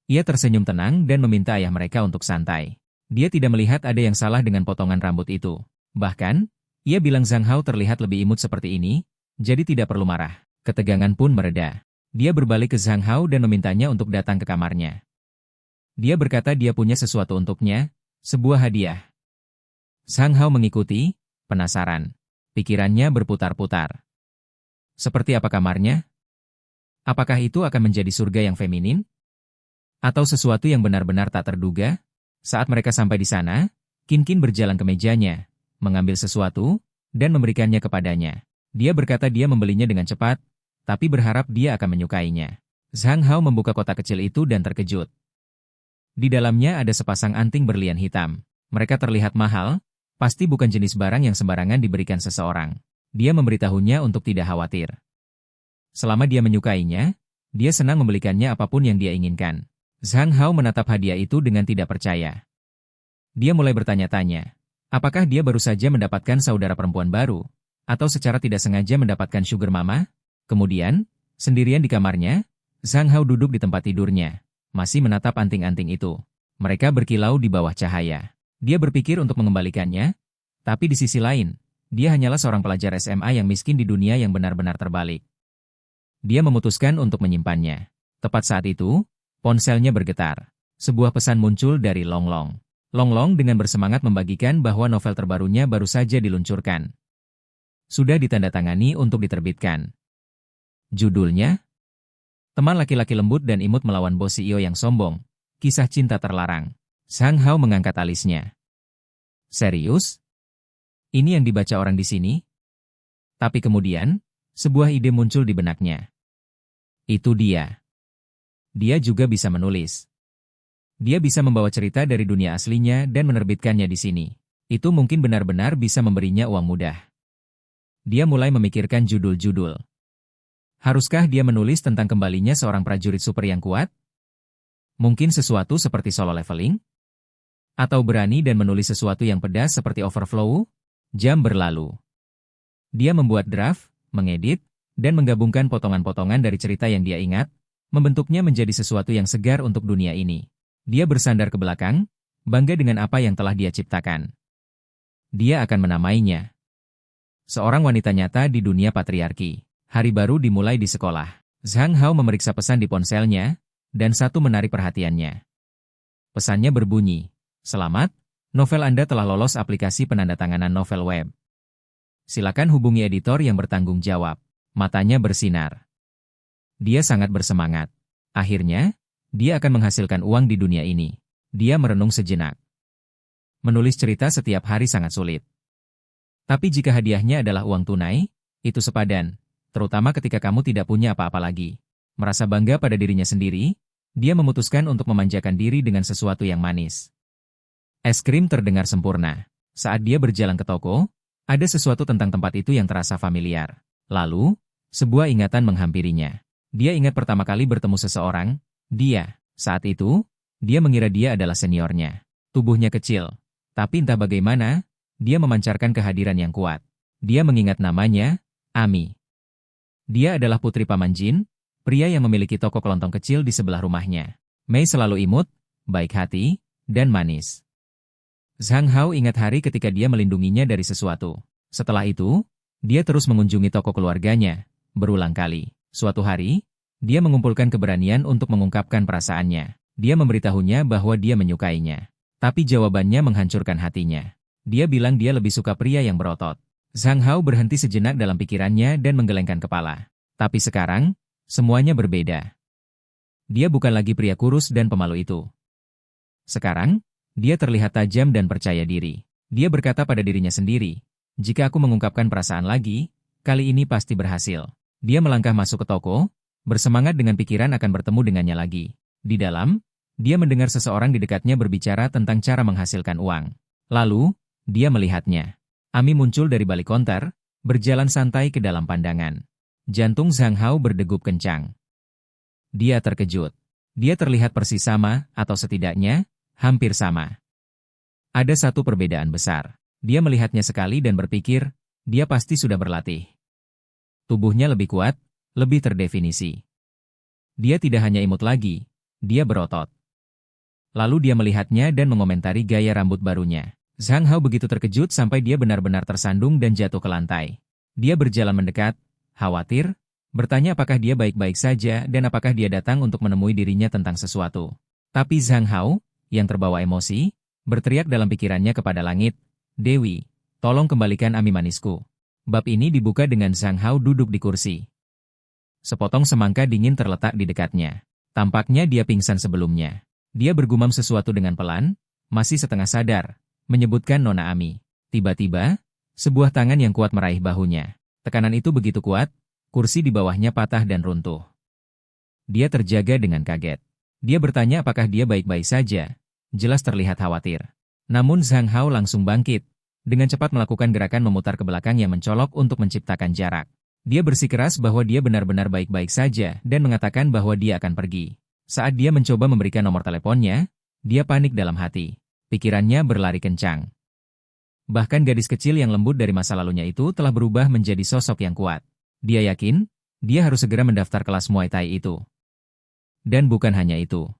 Ia tersenyum tenang dan meminta ayah mereka untuk santai. Dia tidak melihat ada yang salah dengan potongan rambut itu. Bahkan, ia bilang Zhang Hao terlihat lebih imut seperti ini, jadi tidak perlu marah. Ketegangan pun mereda. Dia berbalik ke Zhang Hao dan memintanya untuk datang ke kamarnya. Dia berkata dia punya sesuatu untuknya, sebuah hadiah. Zhang Hao mengikuti, penasaran. Pikirannya berputar-putar. Seperti apa kamarnya? Apakah itu akan menjadi surga yang feminin? Atau sesuatu yang benar-benar tak terduga? Saat mereka sampai di sana, Qin Qin berjalan ke mejanya, mengambil sesuatu, dan memberikannya kepadanya. Dia berkata dia membelinya dengan cepat, tapi berharap dia akan menyukainya. Zhang Hao membuka kotak kecil itu dan terkejut. Di dalamnya ada sepasang anting berlian hitam. Mereka terlihat mahal, pasti bukan jenis barang yang sembarangan diberikan seseorang. Dia memberitahunya untuk tidak khawatir. Selama dia menyukainya, dia senang membelikannya apapun yang dia inginkan. Zhang Hao menatap hadiah itu dengan tidak percaya. Dia mulai bertanya-tanya, apakah dia baru saja mendapatkan saudara perempuan baru, atau secara tidak sengaja mendapatkan sugar mama? Kemudian, sendirian di kamarnya, Zhang Hao duduk di tempat tidurnya, masih menatap anting-anting itu. Mereka berkilau di bawah cahaya. Dia berpikir untuk mengembalikannya, tapi di sisi lain, dia hanyalah seorang pelajar SMA yang miskin di dunia yang benar-benar terbalik. Dia memutuskan untuk menyimpannya. Tepat saat itu, ponselnya bergetar. Sebuah pesan muncul dari Long Long. Long Long dengan bersemangat membagikan bahwa novel terbarunya baru saja diluncurkan. Sudah ditandatangani untuk diterbitkan. Judulnya, Teman Laki-Laki Lembut dan Imut Melawan Bos CEO yang Sombong, Kisah Cinta Terlarang. Zhang Hao mengangkat alisnya. Serius? Ini yang dibaca orang di sini? Tapi kemudian, sebuah ide muncul di benaknya. Itu dia. Dia juga bisa menulis. Dia bisa membawa cerita dari dunia aslinya dan menerbitkannya di sini. Itu mungkin benar-benar bisa memberinya uang mudah. Dia mulai memikirkan judul-judul. Haruskah dia menulis tentang kembalinya seorang prajurit super yang kuat? Mungkin sesuatu seperti solo leveling? Atau berani dan menulis sesuatu yang pedas seperti Overflow? Jam berlalu. Dia membuat draft, mengedit, dan menggabungkan potongan-potongan dari cerita yang dia ingat, membentuknya menjadi sesuatu yang segar untuk dunia ini. Dia bersandar ke belakang, bangga dengan apa yang telah dia ciptakan. Dia akan menamainya Seorang Wanita Nyata di Dunia Patriarki. Hari baru dimulai di sekolah. Zhang Hao memeriksa pesan di ponselnya, dan satu menarik perhatiannya. Pesannya berbunyi, "Selamat, novel Anda telah lolos aplikasi penandatanganan novel web. Silakan hubungi editor yang bertanggung jawab." Matanya bersinar. Dia sangat bersemangat. Akhirnya, dia akan menghasilkan uang di dunia ini. Dia merenung sejenak. Menulis cerita setiap hari sangat sulit. Tapi jika hadiahnya adalah uang tunai, itu sepadan. Terutama ketika kamu tidak punya apa-apa lagi. Merasa bangga pada dirinya sendiri, dia memutuskan untuk memanjakan diri dengan sesuatu yang manis. Es krim terdengar sempurna. Saat dia berjalan ke toko, ada sesuatu tentang tempat itu yang terasa familiar. Lalu, sebuah ingatan menghampirinya. Dia ingat pertama kali bertemu seseorang, saat itu, dia mengira dia adalah seniornya. Tubuhnya kecil, tapi entah bagaimana, dia memancarkan kehadiran yang kuat. Dia mengingat namanya, Ami. Dia adalah putri Paman Jin, pria yang memiliki toko kelontong kecil di sebelah rumahnya. Mei selalu imut, baik hati, dan manis. Zhang Hao ingat hari ketika dia melindunginya dari sesuatu. Setelah itu, dia terus mengunjungi toko keluarganya, berulang kali. Suatu hari, dia mengumpulkan keberanian untuk mengungkapkan perasaannya. Dia memberitahunya bahwa dia menyukainya. Tapi jawabannya menghancurkan hatinya. Dia bilang dia lebih suka pria yang berotot. Zhang Hao berhenti sejenak dalam pikirannya dan menggelengkan kepala. Tapi sekarang, semuanya berbeda. Dia bukan lagi pria kurus dan pemalu itu. Sekarang, dia terlihat tajam dan percaya diri. Dia berkata pada dirinya sendiri, jika aku mengungkapkan perasaan lagi, kali ini pasti berhasil. Dia melangkah masuk ke toko, bersemangat dengan pikiran akan bertemu dengannya lagi. Di dalam, dia mendengar seseorang di dekatnya berbicara tentang cara menghasilkan uang. Lalu, dia melihatnya. Ami muncul dari balik konter, berjalan santai ke dalam pandangan. Jantung Zhang Hao berdegup kencang. Dia terkejut. Dia terlihat persis sama, atau setidaknya, hampir sama. Ada satu perbedaan besar. Dia melihatnya sekali dan berpikir, dia pasti sudah berlatih. Tubuhnya lebih kuat, lebih terdefinisi. Dia tidak hanya imut lagi, dia berotot. Lalu dia melihatnya dan mengomentari gaya rambut barunya. Zhang Hao begitu terkejut sampai dia benar-benar tersandung dan jatuh ke lantai. Dia berjalan mendekat, khawatir, bertanya apakah dia baik-baik saja dan apakah dia datang untuk menemui dirinya tentang sesuatu. Tapi Zhang Hao, yang terbawa emosi, berteriak dalam pikirannya kepada langit, "Dewi, tolong kembalikan Ami manisku." Bab ini dibuka dengan Zhang Hao duduk di kursi. Sepotong semangka dingin terletak di dekatnya. Tampaknya dia pingsan sebelumnya. Dia bergumam sesuatu dengan pelan, masih setengah sadar, menyebutkan Nona Ami. Tiba-tiba, sebuah tangan yang kuat meraih bahunya. Tekanan itu begitu kuat, kursi di bawahnya patah dan runtuh. Dia terjaga dengan kaget. Dia bertanya apakah dia baik-baik saja. Jelas terlihat khawatir. Namun Zhang Hao langsung bangkit, dengan cepat melakukan gerakan memutar ke belakang yang mencolok untuk menciptakan jarak. Dia bersikeras bahwa dia benar-benar baik-baik saja dan mengatakan bahwa dia akan pergi. Saat dia mencoba memberikan nomor teleponnya, dia panik dalam hati. Pikirannya berlari kencang. Bahkan gadis kecil yang lembut dari masa lalunya itu telah berubah menjadi sosok yang kuat. Dia yakin, dia harus segera mendaftar kelas Muay Thai itu. Dan bukan hanya itu.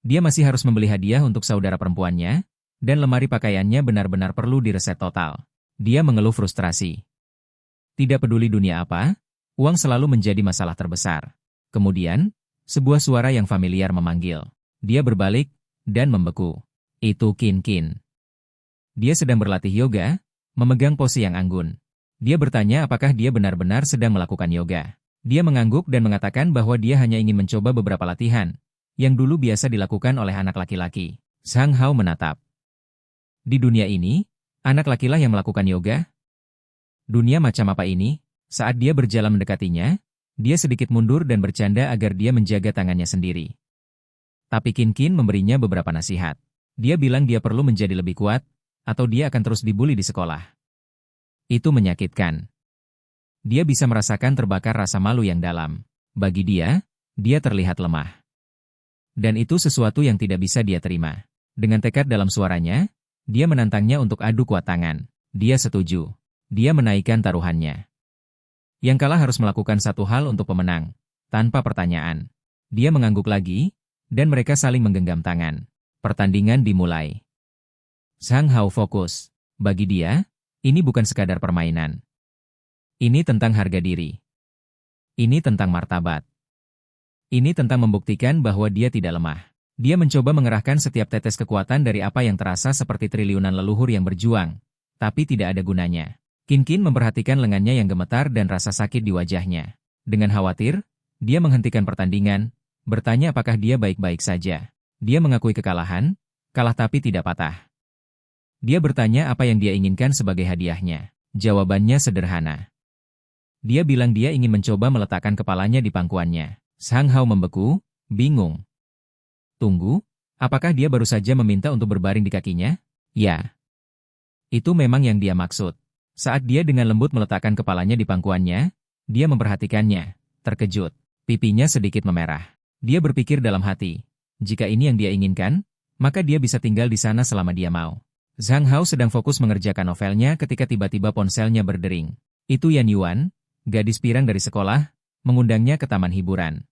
Dia masih harus membeli hadiah untuk saudara perempuannya, dan lemari pakaiannya benar-benar perlu direset total. Dia mengeluh frustrasi. Tidak peduli dunia apa, uang selalu menjadi masalah terbesar. Kemudian, sebuah suara yang familiar memanggil. Dia berbalik, dan membeku. Itu Qin Qin. Dia sedang berlatih yoga, memegang pose yang anggun. Dia bertanya apakah dia benar-benar sedang melakukan yoga. Dia mengangguk dan mengatakan bahwa dia hanya ingin mencoba beberapa latihan, yang dulu biasa dilakukan oleh anak laki-laki. Zhang Hao menatap. Di dunia ini, anak lakilah yang melakukan yoga? Dunia macam apa ini? Saat dia berjalan mendekatinya, dia sedikit mundur dan bercanda agar dia menjaga tangannya sendiri. Tapi Qin Qin memberinya beberapa nasihat. Dia bilang dia perlu menjadi lebih kuat, atau dia akan terus dibully di sekolah. Itu menyakitkan. Dia bisa merasakan terbakar rasa malu yang dalam. Bagi dia terlihat lemah. Dan itu sesuatu yang tidak bisa dia terima. Dengan tekad dalam suaranya, dia menantangnya untuk adu kuat tangan. Dia setuju. Dia menaikkan taruhannya. Yang kalah harus melakukan satu hal untuk pemenang, tanpa pertanyaan. Dia mengangguk lagi, dan mereka saling menggenggam tangan. Pertandingan dimulai. Zhang Hao fokus. Bagi dia, ini bukan sekadar permainan. Ini tentang harga diri. Ini tentang martabat. Ini tentang membuktikan bahwa dia tidak lemah. Dia mencoba mengerahkan setiap tetes kekuatan dari apa yang terasa seperti triliunan leluhur yang berjuang, tapi tidak ada gunanya. Qin Qin memperhatikan lengannya yang gemetar dan rasa sakit di wajahnya. Dengan khawatir, dia menghentikan pertandingan, bertanya apakah dia baik-baik saja. Dia mengakui kekalahan, kalah tapi tidak patah. Dia bertanya apa yang dia inginkan sebagai hadiahnya. Jawabannya sederhana. Dia bilang dia ingin mencoba meletakkan kepalanya di pangkuannya. Zhang Hao membeku, bingung. Tunggu, apakah dia baru saja meminta untuk berbaring di kakinya? Ya. Itu memang yang dia maksud. Saat dia dengan lembut meletakkan kepalanya di pangkuannya, dia memperhatikannya, terkejut. Pipinya sedikit memerah. Dia berpikir dalam hati, jika ini yang dia inginkan, maka dia bisa tinggal di sana selama dia mau. Zhang Hao sedang fokus mengerjakan novelnya ketika tiba-tiba ponselnya berdering. Itu Yan Yuan, gadis pirang dari sekolah, mengundangnya ke taman hiburan.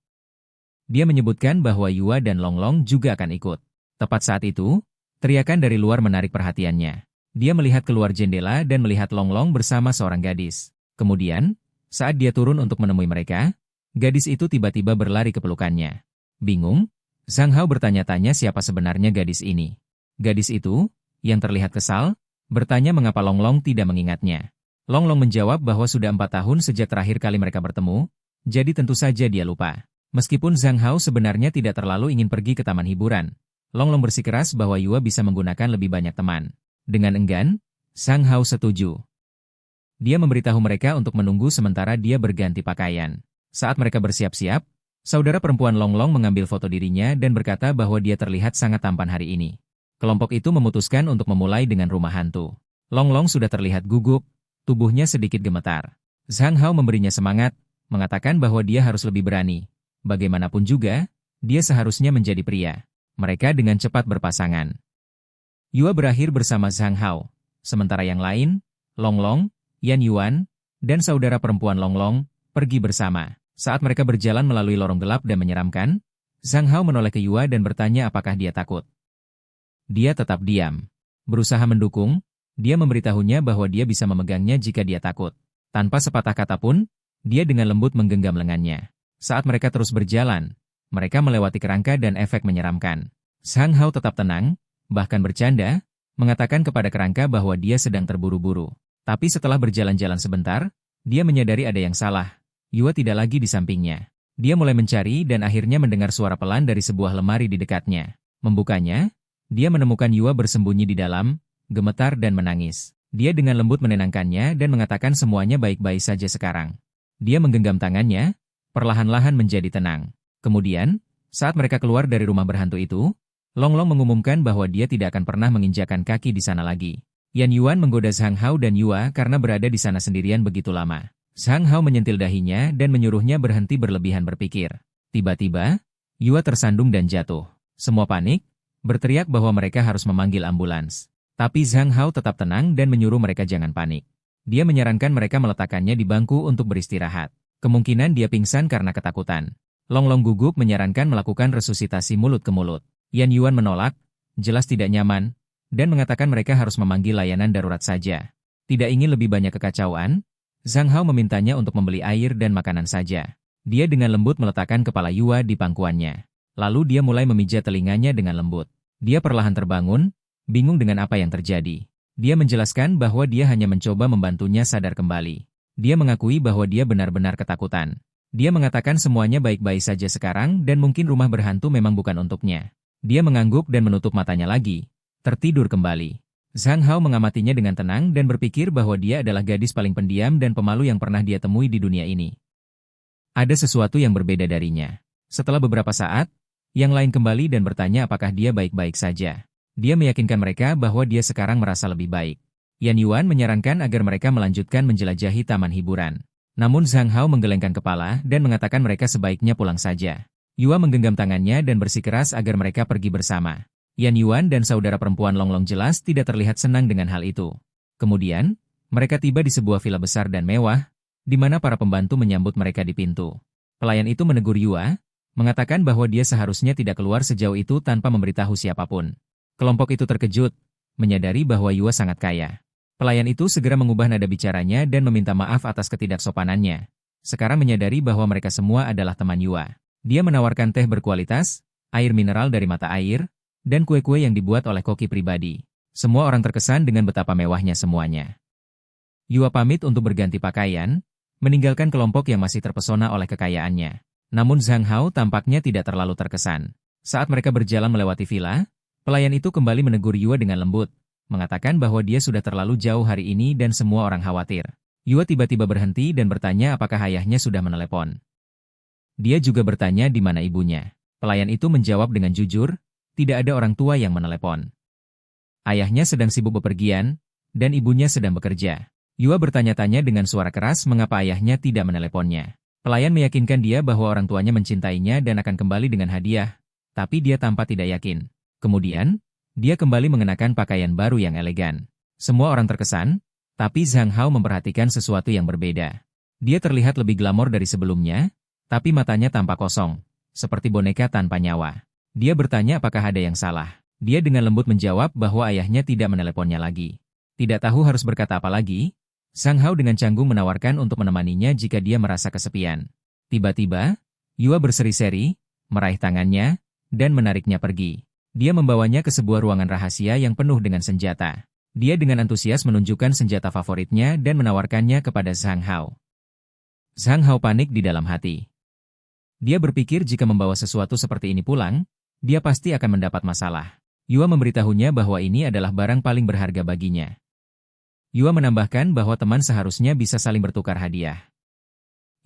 Dia menyebutkan bahwa Yua dan Longlong juga akan ikut. Tepat saat itu, teriakan dari luar menarik perhatiannya. Dia melihat keluar jendela dan melihat Longlong bersama seorang gadis. Kemudian, saat dia turun untuk menemui mereka, gadis itu tiba-tiba berlari ke pelukannya. Bingung, Zhang Hao bertanya-tanya siapa sebenarnya gadis ini. Gadis itu, yang terlihat kesal, bertanya mengapa Longlong tidak mengingatnya. Longlong menjawab bahwa sudah 4 tahun sejak terakhir kali mereka bertemu, jadi tentu saja dia lupa. Meskipun Zhang Hao sebenarnya tidak terlalu ingin pergi ke taman hiburan, Longlong bersikeras bahwa Yua bisa menggunakan lebih banyak teman. Dengan enggan, Zhang Hao setuju. Dia memberitahu mereka untuk menunggu sementara dia berganti pakaian. Saat mereka bersiap-siap, saudara perempuan Longlong mengambil foto dirinya dan berkata bahwa dia terlihat sangat tampan hari ini. Kelompok itu memutuskan untuk memulai dengan rumah hantu. Longlong sudah terlihat gugup, tubuhnya sedikit gemetar. Zhang Hao memberinya semangat, mengatakan bahwa dia harus lebih berani. Bagaimanapun juga, dia seharusnya menjadi pria. Mereka dengan cepat berpasangan. Yua berakhir bersama Zhang Hao, sementara yang lain, Longlong, Yan Yuan, dan saudara perempuan Longlong, pergi bersama. Saat mereka berjalan melalui lorong gelap dan menyeramkan, Zhang Hao menoleh ke Yua dan bertanya apakah dia takut. Dia tetap diam. Berusaha mendukung, dia memberitahunya bahwa dia bisa memegangnya jika dia takut. Tanpa sepatah kata pun, Dia dengan lembut menggenggam lengannya. Saat mereka terus berjalan, mereka melewati kerangka dan efek menyeramkan. Zhang Hao tetap tenang, bahkan bercanda, mengatakan kepada kerangka bahwa dia sedang terburu-buru. Tapi setelah berjalan-jalan sebentar, dia menyadari ada yang salah. Yua tidak lagi di sampingnya. Dia mulai mencari dan akhirnya mendengar suara pelan dari sebuah lemari di dekatnya. Membukanya, dia menemukan Yua bersembunyi di dalam, gemetar dan menangis. Dia dengan lembut menenangkannya dan mengatakan semuanya baik-baik saja sekarang. Dia menggenggam tangannya, perlahan-lahan menjadi tenang. Kemudian, saat mereka keluar dari rumah berhantu itu, Longlong mengumumkan bahwa dia tidak akan pernah menginjakan kaki di sana lagi. Yan Yuan menggoda Zhang Hao dan Yua karena berada di sana sendirian begitu lama. Zhang Hao menyentil dahinya dan menyuruhnya berhenti berlebihan berpikir. Tiba-tiba, Yua tersandung dan jatuh. Semua panik, berteriak bahwa mereka harus memanggil ambulans. Tapi Zhang Hao tetap tenang dan menyuruh mereka jangan panik. Dia menyarankan mereka meletakkannya di bangku untuk beristirahat. Kemungkinan dia pingsan karena ketakutan. Longlong gugup menyarankan melakukan resusitasi mulut ke mulut. Yan Yuan menolak, jelas tidak nyaman, dan mengatakan mereka harus memanggil layanan darurat saja. Tidak ingin lebih banyak kekacauan, Zhang Hao memintanya untuk membeli air dan makanan saja. Dia dengan lembut meletakkan kepala Yua di pangkuannya. Lalu dia mulai memijat telinganya dengan lembut. Dia perlahan terbangun, bingung dengan apa yang terjadi. Dia menjelaskan bahwa dia hanya mencoba membantunya sadar kembali. Dia mengakui bahwa dia benar-benar ketakutan. Dia mengatakan semuanya baik-baik saja sekarang dan mungkin rumah berhantu memang bukan untuknya. Dia mengangguk dan menutup matanya lagi, tertidur kembali. Zhang Hao mengamatinya dengan tenang dan berpikir bahwa dia adalah gadis paling pendiam dan pemalu yang pernah dia temui di dunia ini. Ada sesuatu yang berbeda darinya. Setelah beberapa saat, yang lain kembali dan bertanya apakah dia baik-baik saja. Dia meyakinkan mereka bahwa dia sekarang merasa lebih baik. Yan Yuan menyarankan agar mereka melanjutkan menjelajahi taman hiburan. Namun Zhang Hao menggelengkan kepala dan mengatakan mereka sebaiknya pulang saja. Yua menggenggam tangannya dan bersikeras agar mereka pergi bersama. Yan Yuan dan saudara perempuan Longlong jelas tidak terlihat senang dengan hal itu. Kemudian, mereka tiba di sebuah villa besar dan mewah, di mana para pembantu menyambut mereka di pintu. Pelayan itu menegur Yua, mengatakan bahwa dia seharusnya tidak keluar sejauh itu tanpa memberitahu siapapun. Kelompok itu terkejut, menyadari bahwa Yua sangat kaya. Pelayan itu segera mengubah nada bicaranya dan meminta maaf atas ketidaksopanannya. Sekarang menyadari bahwa mereka semua adalah teman Yua. Dia menawarkan teh berkualitas, air mineral dari mata air, dan kue-kue yang dibuat oleh koki pribadi. Semua orang terkesan dengan betapa mewahnya semuanya. Yua pamit untuk berganti pakaian, meninggalkan kelompok yang masih terpesona oleh kekayaannya. Namun Zhang Hao tampaknya tidak terlalu terkesan. Saat mereka berjalan melewati villa, pelayan itu kembali menegur Yua dengan lembut, mengatakan bahwa dia sudah terlalu jauh hari ini dan semua orang khawatir. Yua tiba-tiba berhenti dan bertanya apakah ayahnya sudah menelepon. Dia juga bertanya di mana ibunya. Pelayan itu menjawab dengan jujur, tidak ada orang tua yang menelepon. Ayahnya sedang sibuk bepergian, dan ibunya sedang bekerja. Yua bertanya-tanya dengan suara keras mengapa ayahnya tidak meneleponnya. Pelayan meyakinkan dia bahwa orang tuanya mencintainya dan akan kembali dengan hadiah, tapi dia tampak tidak yakin. Kemudian, dia kembali mengenakan pakaian baru yang elegan. Semua orang terkesan, tapi Zhang Hao memperhatikan sesuatu yang berbeda. Dia terlihat lebih glamor dari sebelumnya, tapi matanya tampak kosong, seperti boneka tanpa nyawa. Dia bertanya apakah ada yang salah. Dia dengan lembut menjawab bahwa ayahnya tidak meneleponnya lagi. Tidak tahu harus berkata apa lagi, Zhang Hao dengan canggung menawarkan untuk menemaninya jika dia merasa kesepian. Tiba-tiba, Yua berseri-seri, meraih tangannya, dan menariknya pergi. Dia membawanya ke sebuah ruangan rahasia yang penuh dengan senjata. Dia dengan antusias menunjukkan senjata favoritnya dan menawarkannya kepada Zhang Hao. Zhang Hao panik di dalam hati. Dia berpikir jika membawa sesuatu seperti ini pulang, dia pasti akan mendapat masalah. Yua memberitahunya bahwa ini adalah barang paling berharga baginya. Yua menambahkan bahwa teman seharusnya bisa saling bertukar hadiah.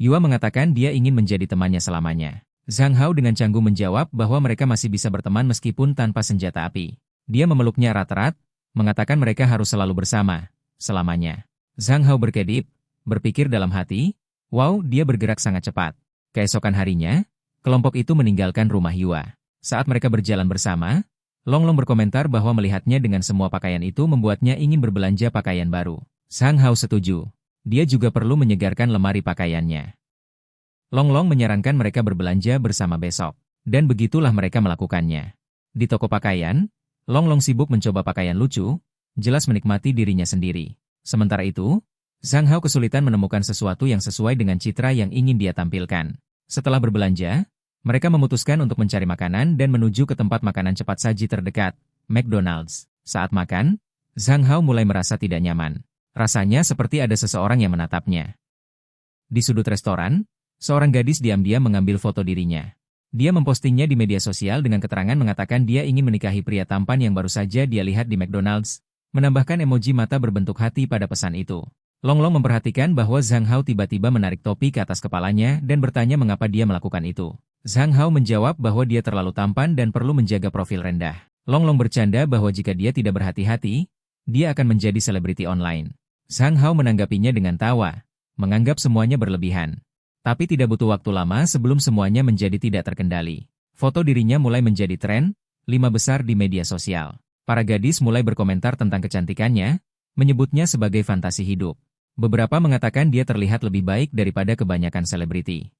Yua mengatakan dia ingin menjadi temannya selamanya. Zhang Hao dengan canggung menjawab bahwa mereka masih bisa berteman meskipun tanpa senjata api. Dia memeluknya erat-erat, mengatakan mereka harus selalu bersama, selamanya. Zhang Hao berkedip, berpikir dalam hati, wow, dia bergerak sangat cepat. Keesokan harinya, kelompok itu meninggalkan rumah Yua. Saat mereka berjalan bersama, Longlong berkomentar bahwa melihatnya dengan semua pakaian itu membuatnya ingin berbelanja pakaian baru. Zhang Hao setuju. Dia juga perlu menyegarkan lemari pakaiannya. Longlong menyarankan mereka berbelanja bersama besok. Dan begitulah mereka melakukannya. Di toko pakaian, Longlong sibuk mencoba pakaian lucu, jelas menikmati dirinya sendiri. Sementara itu, Zhang Hao kesulitan menemukan sesuatu yang sesuai dengan citra yang ingin dia tampilkan. Setelah berbelanja, mereka memutuskan untuk mencari makanan dan menuju ke tempat makanan cepat saji terdekat, McDonald's. Saat makan, Zhang Hao mulai merasa tidak nyaman. Rasanya seperti ada seseorang yang menatapnya. Di sudut restoran, seorang gadis diam-diam mengambil foto dirinya. Dia mempostingnya di media sosial dengan keterangan mengatakan dia ingin menikahi pria tampan yang baru saja dia lihat di McDonald's, menambahkan emoji mata berbentuk hati pada pesan itu. Longlong memperhatikan bahwa Zhang Hao tiba-tiba menarik topi ke atas kepalanya dan bertanya mengapa dia melakukan itu. Zhang Hao menjawab bahwa dia terlalu tampan dan perlu menjaga profil rendah. Longlong bercanda bahwa jika dia tidak berhati-hati, dia akan menjadi selebriti online. Zhang Hao menanggapinya dengan tawa, menganggap semuanya berlebihan. Tapi tidak butuh waktu lama sebelum semuanya menjadi tidak terkendali. Foto dirinya mulai menjadi tren, 5 besar di media sosial. Para gadis mulai berkomentar tentang kecantikannya, menyebutnya sebagai fantasi hidup. Beberapa mengatakan dia terlihat lebih baik daripada kebanyakan selebriti.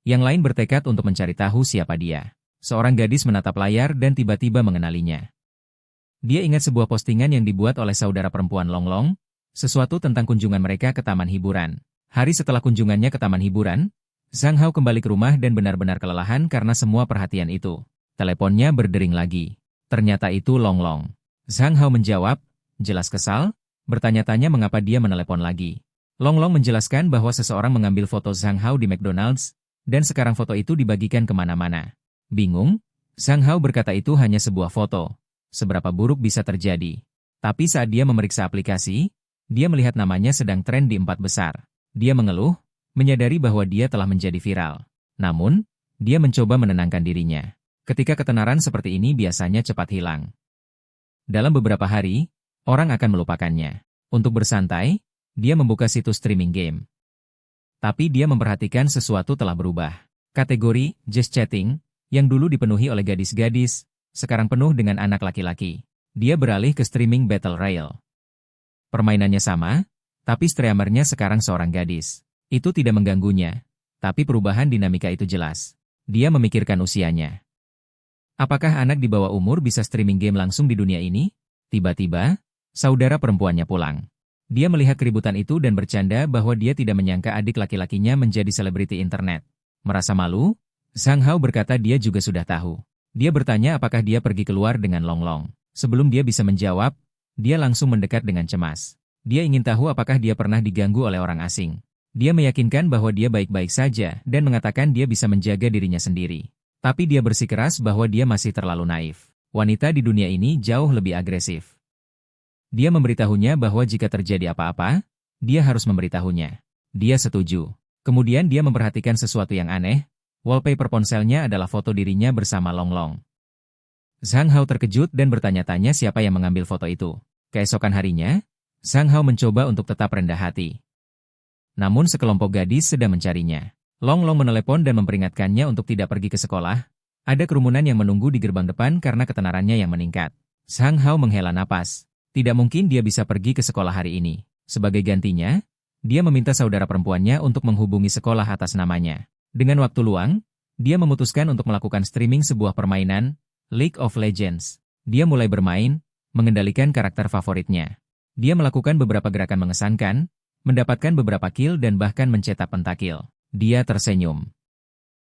Yang lain bertekad untuk mencari tahu siapa dia. Seorang gadis menatap layar dan tiba-tiba mengenalinya. Dia ingat sebuah postingan yang dibuat oleh saudara perempuan Longlong, sesuatu tentang kunjungan mereka ke taman hiburan. Hari setelah kunjungannya ke taman hiburan, Zhang Hao kembali ke rumah dan benar-benar kelelahan karena semua perhatian itu. Teleponnya berdering lagi. Ternyata itu Longlong. Zhang Hao menjawab, jelas kesal, bertanya-tanya mengapa dia menelepon lagi. Longlong menjelaskan bahwa seseorang mengambil foto Zhang Hao di McDonald's, dan sekarang foto itu dibagikan kemana-mana. Bingung, Zhang Hao berkata itu hanya sebuah foto. Seberapa buruk bisa terjadi? Tapi saat dia memeriksa aplikasi, dia melihat namanya sedang tren di 4 besar. Dia mengeluh, menyadari bahwa dia telah menjadi viral. Namun, dia mencoba menenangkan dirinya. Ketika ketenaran seperti ini biasanya cepat hilang. Dalam beberapa hari, orang akan melupakannya. Untuk bersantai, dia membuka situs streaming game. Tapi dia memperhatikan sesuatu telah berubah. Kategori Just Chatting, yang dulu dipenuhi oleh gadis-gadis, sekarang penuh dengan anak laki-laki. Dia beralih ke streaming Battle Royale. Permainannya sama, tapi streamernya sekarang seorang gadis. Itu tidak mengganggunya, tapi perubahan dinamika itu jelas. Dia memikirkan usianya. Apakah anak di bawah umur bisa streaming game langsung di dunia ini? Tiba-tiba, saudara perempuannya pulang. Dia melihat keributan itu dan bercanda bahwa dia tidak menyangka adik laki-lakinya menjadi selebriti internet. Merasa malu, Zhang Hao berkata dia juga sudah tahu. Dia bertanya apakah dia pergi keluar dengan Longlong. Sebelum dia bisa menjawab, dia langsung mendekat dengan cemas. Dia ingin tahu apakah dia pernah diganggu oleh orang asing. Dia meyakinkan bahwa dia baik-baik saja dan mengatakan dia bisa menjaga dirinya sendiri. Tapi dia bersikeras bahwa dia masih terlalu naif. Wanita di dunia ini jauh lebih agresif. Dia memberitahunya bahwa jika terjadi apa-apa, dia harus memberitahunya. Dia setuju. Kemudian dia memperhatikan sesuatu yang aneh. Wallpaper ponselnya adalah foto dirinya bersama Longlong. Zhang Hao terkejut dan bertanya-tanya siapa yang mengambil foto itu. Keesokan harinya, Zhang Hao mencoba untuk tetap rendah hati. Namun sekelompok gadis sedang mencarinya. Longlong menelepon dan memperingatkannya untuk tidak pergi ke sekolah. Ada kerumunan yang menunggu di gerbang depan karena ketenarannya yang meningkat. Zhang Hao menghela napas. Tidak mungkin dia bisa pergi ke sekolah hari ini. Sebagai gantinya, dia meminta saudara perempuannya untuk menghubungi sekolah atas namanya. Dengan waktu luang, dia memutuskan untuk melakukan streaming sebuah permainan, League of Legends. Dia mulai bermain, mengendalikan karakter favoritnya. Dia melakukan beberapa gerakan mengesankan, mendapatkan beberapa kill dan bahkan mencetak pentakil. Dia tersenyum.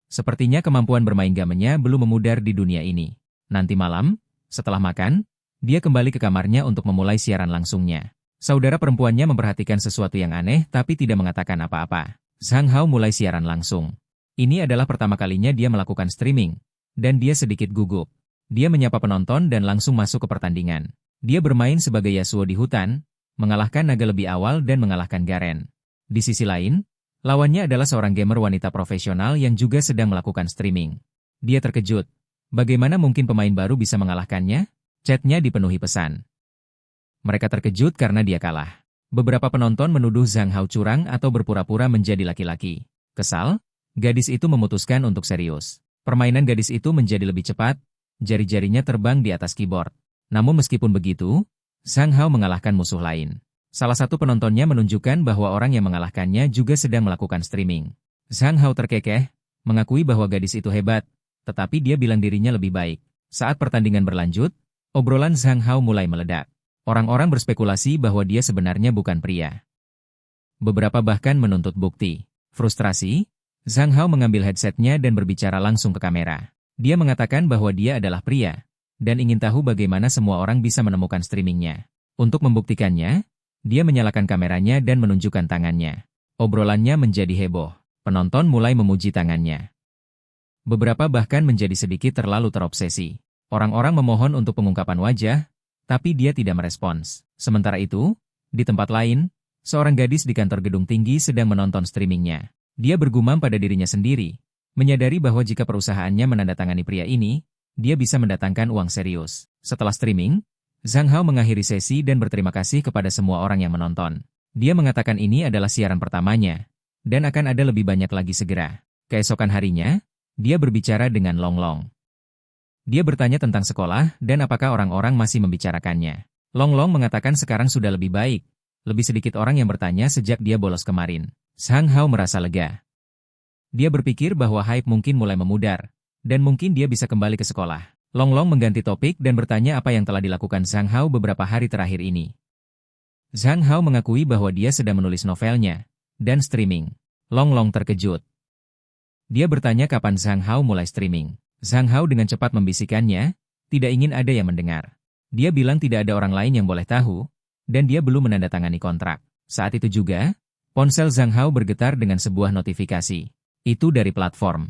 Sepertinya kemampuan bermain gamenya belum memudar di dunia ini. Nanti malam, setelah makan, dia kembali ke kamarnya untuk memulai siaran langsungnya. Saudara perempuannya memperhatikan sesuatu yang aneh tapi tidak mengatakan apa-apa. Zhang Hao mulai siaran langsung. Ini adalah pertama kalinya dia melakukan streaming, dan dia sedikit gugup. Dia menyapa penonton dan langsung masuk ke pertandingan. Dia bermain sebagai Yasuo di hutan, mengalahkan naga lebih awal dan mengalahkan Garen. Di sisi lain, lawannya adalah seorang gamer wanita profesional yang juga sedang melakukan streaming. Dia terkejut. Bagaimana mungkin pemain baru bisa mengalahkannya? Chatnya dipenuhi pesan. Mereka terkejut karena dia kalah. Beberapa penonton menuduh Zhang Hao curang atau berpura-pura menjadi laki-laki. Kesal, gadis itu memutuskan untuk serius. Permainan gadis itu menjadi lebih cepat, jari-jarinya terbang di atas keyboard. Namun meskipun begitu, Zhang Hao mengalahkan musuh lain. Salah satu penontonnya menunjukkan bahwa orang yang mengalahkannya juga sedang melakukan streaming. Zhang Hao terkekeh, mengakui bahwa gadis itu hebat, tetapi dia bilang dirinya lebih baik. Saat pertandingan berlanjut, obrolan Zhang Hao mulai meledak. Orang-orang berspekulasi bahwa dia sebenarnya bukan pria. Beberapa bahkan menuntut bukti. Frustrasi, Zhang Hao mengambil headsetnya dan berbicara langsung ke kamera. Dia mengatakan bahwa dia adalah pria, dan ingin tahu bagaimana semua orang bisa menemukan streamingnya. Untuk membuktikannya, dia menyalakan kameranya dan menunjukkan tangannya. Obrolannya menjadi heboh. Penonton mulai memuji tangannya. Beberapa bahkan menjadi sedikit terlalu terobsesi. Orang-orang memohon untuk pengungkapan wajah, tapi dia tidak merespons. Sementara itu, di tempat lain, seorang gadis di kantor gedung tinggi sedang menonton streamingnya. Dia bergumam pada dirinya sendiri, menyadari bahwa jika perusahaannya menandatangani pria ini, dia bisa mendatangkan uang serius. Setelah streaming, Zhang Hao mengakhiri sesi dan berterima kasih kepada semua orang yang menonton. Dia mengatakan ini adalah siaran pertamanya, dan akan ada lebih banyak lagi segera. Keesokan harinya, dia berbicara dengan Long Long. Dia bertanya tentang sekolah dan apakah orang-orang masih membicarakannya. Long Long mengatakan sekarang sudah lebih baik. Lebih sedikit orang yang bertanya sejak dia bolos kemarin. Zhang Hao merasa lega. Dia berpikir bahwa hype mungkin mulai memudar, dan mungkin dia bisa kembali ke sekolah. Long Long mengganti topik dan bertanya apa yang telah dilakukan Zhang Hao beberapa hari terakhir ini. Zhang Hao mengakui bahwa dia sedang menulis novelnya, dan streaming. Long Long terkejut. Dia bertanya kapan Zhang Hao mulai streaming. Zhang Hao dengan cepat membisikkannya, tidak ingin ada yang mendengar. Dia bilang tidak ada orang lain yang boleh tahu, dan dia belum menandatangani kontrak. Saat itu juga, ponsel Zhang Hao bergetar dengan sebuah notifikasi. Itu dari platform.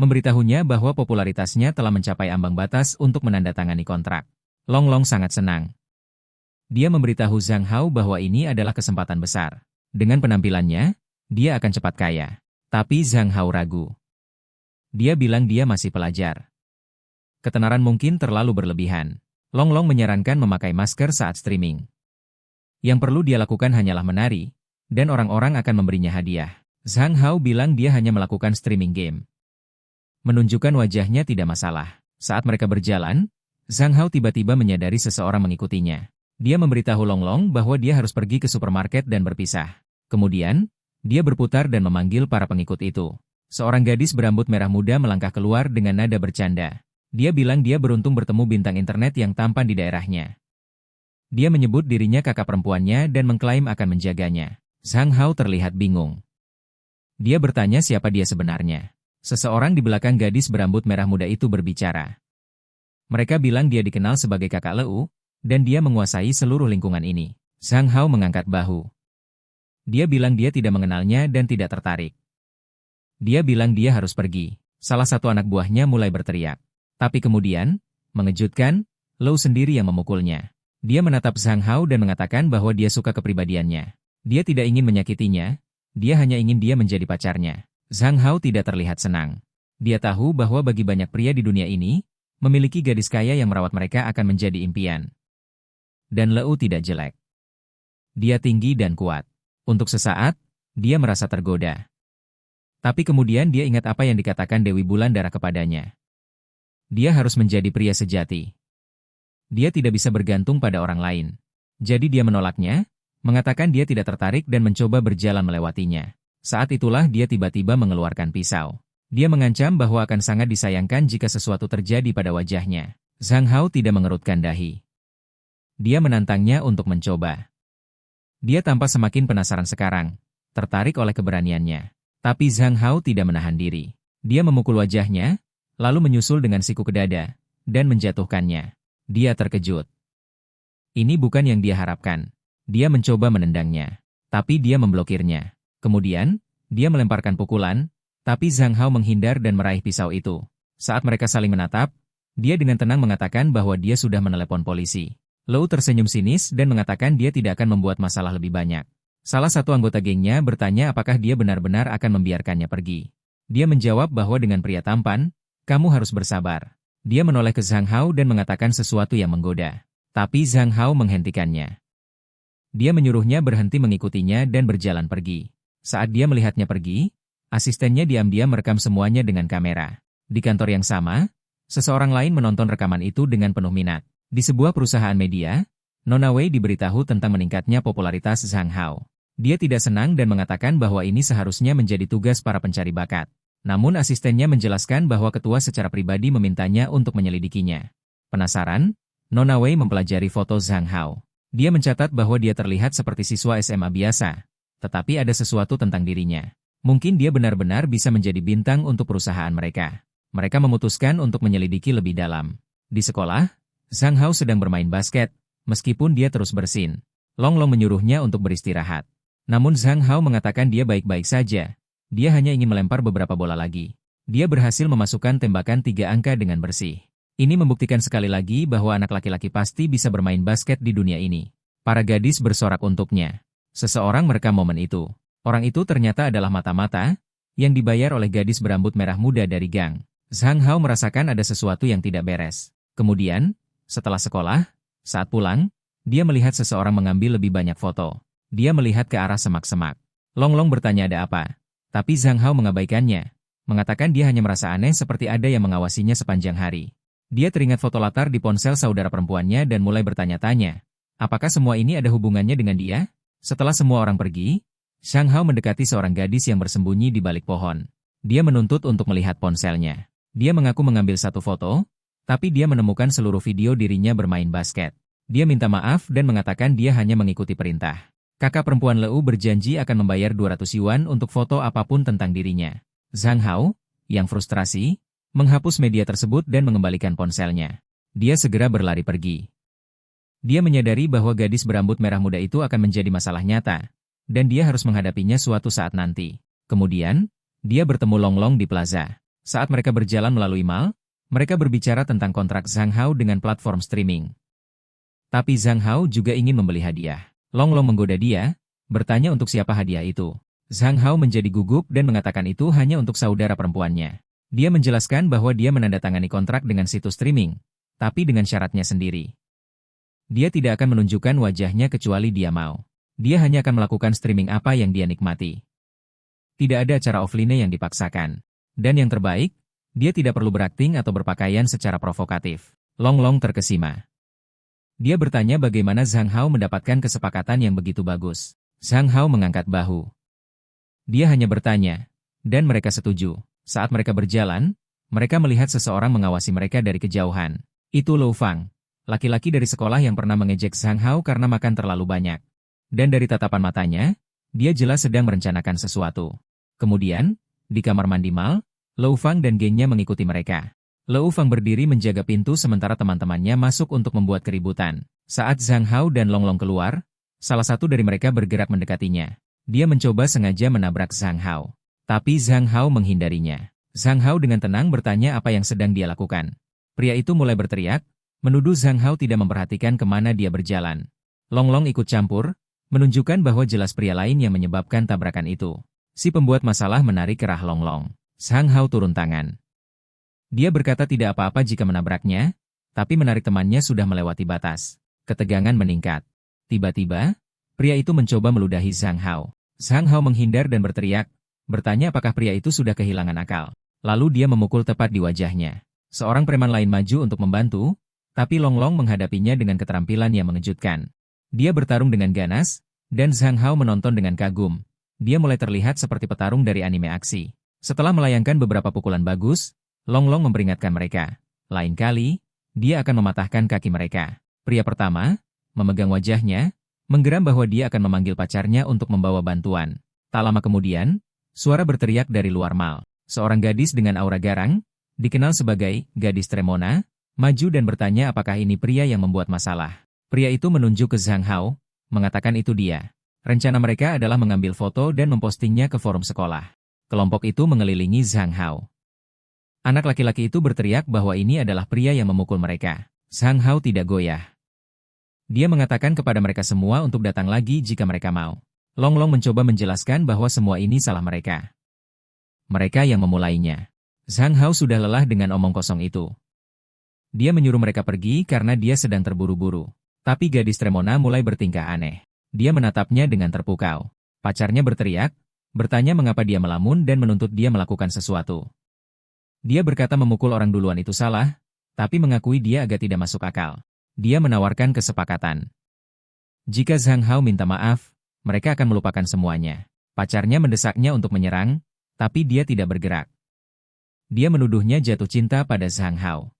Memberitahunya bahwa popularitasnya telah mencapai ambang batas untuk menandatangani kontrak. Long Long sangat senang. Dia memberitahu Zhang Hao bahwa ini adalah kesempatan besar. Dengan penampilannya, dia akan cepat kaya. Tapi Zhang Hao ragu. Dia bilang dia masih pelajar. Ketenaran mungkin terlalu berlebihan. Long Long menyarankan memakai masker saat streaming. Yang perlu dia lakukan hanyalah menari, dan orang-orang akan memberinya hadiah. Zhang Hao bilang dia hanya melakukan streaming game. Menunjukkan wajahnya tidak masalah. Saat mereka berjalan, Zhang Hao tiba-tiba menyadari seseorang mengikutinya. Dia memberitahu Long Long bahwa dia harus pergi ke supermarket dan berpisah. Kemudian, dia berputar dan memanggil para pengikut itu. Seorang gadis berambut merah muda melangkah keluar dengan nada bercanda. Dia bilang dia beruntung bertemu bintang internet yang tampan di daerahnya. Dia menyebut dirinya kakak perempuannya dan mengklaim akan menjaganya. Zhang Hao terlihat bingung. Dia bertanya siapa dia sebenarnya. Seseorang di belakang gadis berambut merah muda itu berbicara. Mereka bilang dia dikenal sebagai kakak Leu, dan dia menguasai seluruh lingkungan ini. Zhang Hao mengangkat bahu. Dia bilang dia tidak mengenalnya dan tidak tertarik. Dia bilang dia harus pergi. Salah satu anak buahnya mulai berteriak. Tapi kemudian, mengejutkan, Leu sendiri yang memukulnya. Dia menatap Zhang Hao dan mengatakan bahwa dia suka kepribadiannya. Dia tidak ingin menyakitinya, dia hanya ingin dia menjadi pacarnya. Zhang Hao tidak terlihat senang. Dia tahu bahwa bagi banyak pria di dunia ini, memiliki gadis kaya yang merawat mereka akan menjadi impian. Dan Leu tidak jelek. Dia tinggi dan kuat. Untuk sesaat, dia merasa tergoda. Tapi kemudian dia ingat apa yang dikatakan Dewi Bulandara kepadanya. Dia harus menjadi pria sejati. Dia tidak bisa bergantung pada orang lain. Jadi dia menolaknya, mengatakan dia tidak tertarik dan mencoba berjalan melewatinya. Saat itulah dia tiba-tiba mengeluarkan pisau. Dia mengancam bahwa akan sangat disayangkan jika sesuatu terjadi pada wajahnya. Zhang Hao tidak mengerutkan dahi. Dia menantangnya untuk mencoba. Dia tampak semakin penasaran sekarang, tertarik oleh keberaniannya. Tapi Zhang Hao tidak menahan diri. Dia memukul wajahnya, lalu menyusul dengan siku ke dada, dan menjatuhkannya. Dia terkejut. Ini bukan yang dia harapkan. Dia mencoba menendangnya, tapi dia memblokirnya. Kemudian, dia melemparkan pukulan, tapi Zhang Hao menghindar dan meraih pisau itu. Saat mereka saling menatap, dia dengan tenang mengatakan bahwa dia sudah menelepon polisi. Leu tersenyum sinis dan mengatakan dia tidak akan membuat masalah lebih banyak. Salah satu anggota gengnya bertanya apakah dia benar-benar akan membiarkannya pergi. Dia menjawab bahwa dengan pria tampan, kamu harus bersabar. Dia menoleh ke Zhang Hao dan mengatakan sesuatu yang menggoda. Tapi Zhang Hao menghentikannya. Dia menyuruhnya berhenti mengikutinya dan berjalan pergi. Saat dia melihatnya pergi, asistennya diam-diam merekam semuanya dengan kamera. Di kantor yang sama, seseorang lain menonton rekaman itu dengan penuh minat. Di sebuah perusahaan media, Nona Wei diberitahu tentang meningkatnya popularitas Zhang Hao. Dia tidak senang dan mengatakan bahwa ini seharusnya menjadi tugas para pencari bakat. Namun asistennya menjelaskan bahwa ketua secara pribadi memintanya untuk menyelidikinya. Penasaran, Nona Wei mempelajari foto Zhang Hao. Dia mencatat bahwa dia terlihat seperti siswa SMA biasa. tetapi ada sesuatu tentang dirinya. Mungkin dia benar-benar bisa menjadi bintang untuk perusahaan mereka. Mereka memutuskan untuk menyelidiki lebih dalam. Di sekolah, Zhang Hao sedang bermain basket, meskipun dia terus bersin. Long Long menyuruhnya untuk beristirahat. Namun Zhang Hao mengatakan dia baik-baik saja. Dia hanya ingin melempar beberapa bola lagi. Dia berhasil memasukkan tembakan 3 angka dengan bersih. Ini membuktikan sekali lagi bahwa anak laki-laki pasti bisa bermain basket di dunia ini. Para gadis bersorak untuknya. Seseorang merekam momen itu. Orang itu ternyata adalah Mata-Mata, yang dibayar oleh gadis berambut merah muda dari gang. Zhang Hao merasakan ada sesuatu yang tidak beres. Kemudian, setelah sekolah, saat pulang, dia melihat seseorang mengambil lebih banyak foto. Dia melihat ke arah semak-semak. Long Long bertanya ada apa. Tapi Zhang Hao mengabaikannya. Mengatakan dia hanya merasa aneh seperti ada yang mengawasinya sepanjang hari. Dia teringat foto latar di ponsel saudara perempuannya dan mulai bertanya-tanya. Apakah semua ini ada hubungannya dengan dia? Setelah semua orang pergi, Zhang Hao mendekati seorang gadis yang bersembunyi di balik pohon. Dia menuntut untuk melihat ponselnya. Dia mengaku mengambil satu foto, tapi dia menemukan seluruh video dirinya bermain basket. Dia minta maaf dan mengatakan dia hanya mengikuti perintah. Kakak perempuan Leu berjanji akan membayar 200 yuan untuk foto apapun tentang dirinya. Zhang Hao, yang frustrasi, menghapus media tersebut dan mengembalikan ponselnya. Dia segera berlari pergi. Dia menyadari bahwa gadis berambut merah muda itu akan menjadi masalah nyata, dan dia harus menghadapinya suatu saat nanti. Kemudian, dia bertemu Long Long di plaza. Saat mereka berjalan melalui mall, mereka berbicara tentang kontrak Zhang Hao dengan platform streaming. Tapi Zhang Hao juga ingin membeli hadiah. Long Long menggoda dia, bertanya untuk siapa hadiah itu. Zhang Hao menjadi gugup dan mengatakan itu hanya untuk saudara perempuannya. Dia menjelaskan bahwa dia menandatangani kontrak dengan situs streaming, tapi dengan syaratnya sendiri. Dia tidak akan menunjukkan wajahnya kecuali dia mau. Dia hanya akan melakukan streaming apa yang dia nikmati. Tidak ada acara offline yang dipaksakan. Dan yang terbaik, dia tidak perlu berakting atau berpakaian secara provokatif. Long Long terkesima. Dia bertanya bagaimana Zhang Hao mendapatkan kesepakatan yang begitu bagus. Zhang Hao mengangkat bahu. Dia hanya bertanya, dan mereka setuju. Saat mereka berjalan, mereka melihat seseorang mengawasi mereka dari kejauhan. Itu Lou Fang, laki-laki dari sekolah yang pernah mengejek Zhang Hao karena makan terlalu banyak. Dan dari tatapan matanya, dia jelas sedang merencanakan sesuatu. Kemudian, di kamar mandi mall, Lou Fang dan gengnya mengikuti mereka. Lou Fang berdiri menjaga pintu sementara teman-temannya masuk untuk membuat keributan. Saat Zhang Hao dan Long Long keluar, salah satu dari mereka bergerak mendekatinya. Dia mencoba sengaja menabrak Zhang Hao. Tapi Zhang Hao menghindarinya. Zhang Hao dengan tenang bertanya apa yang sedang dia lakukan. Pria itu mulai berteriak, menuduh Zhang Hao tidak memperhatikan kemana dia berjalan. Long Long ikut campur, menunjukkan bahwa jelas pria lain yang menyebabkan tabrakan itu. Si pembuat masalah menarik kerah Long Long. Zhang Hao turun tangan. Dia berkata tidak apa-apa jika menabraknya, tapi menarik temannya sudah melewati batas. Ketegangan meningkat. Tiba-tiba, pria itu mencoba meludahi Zhang Hao. Zhang Hao menghindar dan berteriak, bertanya apakah pria itu sudah kehilangan akal. Lalu dia memukul tepat di wajahnya. Seorang preman lain maju untuk membantu, tapi Long Long menghadapinya dengan keterampilan yang mengejutkan. Dia bertarung dengan ganas, dan Zhang Hao menonton dengan kagum. Dia mulai terlihat seperti petarung dari anime aksi. Setelah melayangkan beberapa pukulan bagus, Long Long memperingatkan mereka. Lain kali, dia akan mematahkan kaki mereka. Pria pertama, memegang wajahnya, menggeram bahwa dia akan memanggil pacarnya untuk membawa bantuan. Tak lama kemudian, suara berteriak dari luar mall. Seorang gadis dengan aura garang, dikenal sebagai Gadis Tremona, maju dan bertanya apakah ini pria yang membuat masalah. Pria itu menunjuk ke Zhang Hao, mengatakan itu dia. Rencana mereka adalah mengambil foto dan mempostingnya ke forum sekolah. Kelompok itu mengelilingi Zhang Hao. Anak laki-laki itu berteriak bahwa ini adalah pria yang memukul mereka. Zhang Hao tidak goyah. Dia mengatakan kepada mereka semua untuk datang lagi jika mereka mau. Long Long mencoba menjelaskan bahwa semua ini salah mereka. Mereka yang memulainya. Zhang Hao sudah lelah dengan omong kosong itu. Dia menyuruh mereka pergi karena dia sedang terburu-buru. Tapi gadis Tremona mulai bertingkah aneh. Dia menatapnya dengan terpukau. Pacarnya berteriak, bertanya mengapa dia melamun dan menuntut dia melakukan sesuatu. Dia berkata memukul orang duluan itu salah, tapi mengakui dia agak tidak masuk akal. Dia menawarkan kesepakatan. Jika Zhang Hao minta maaf, mereka akan melupakan semuanya. Pacarnya mendesaknya untuk menyerang, tapi dia tidak bergerak. Dia menuduhnya jatuh cinta pada Zhang Hao.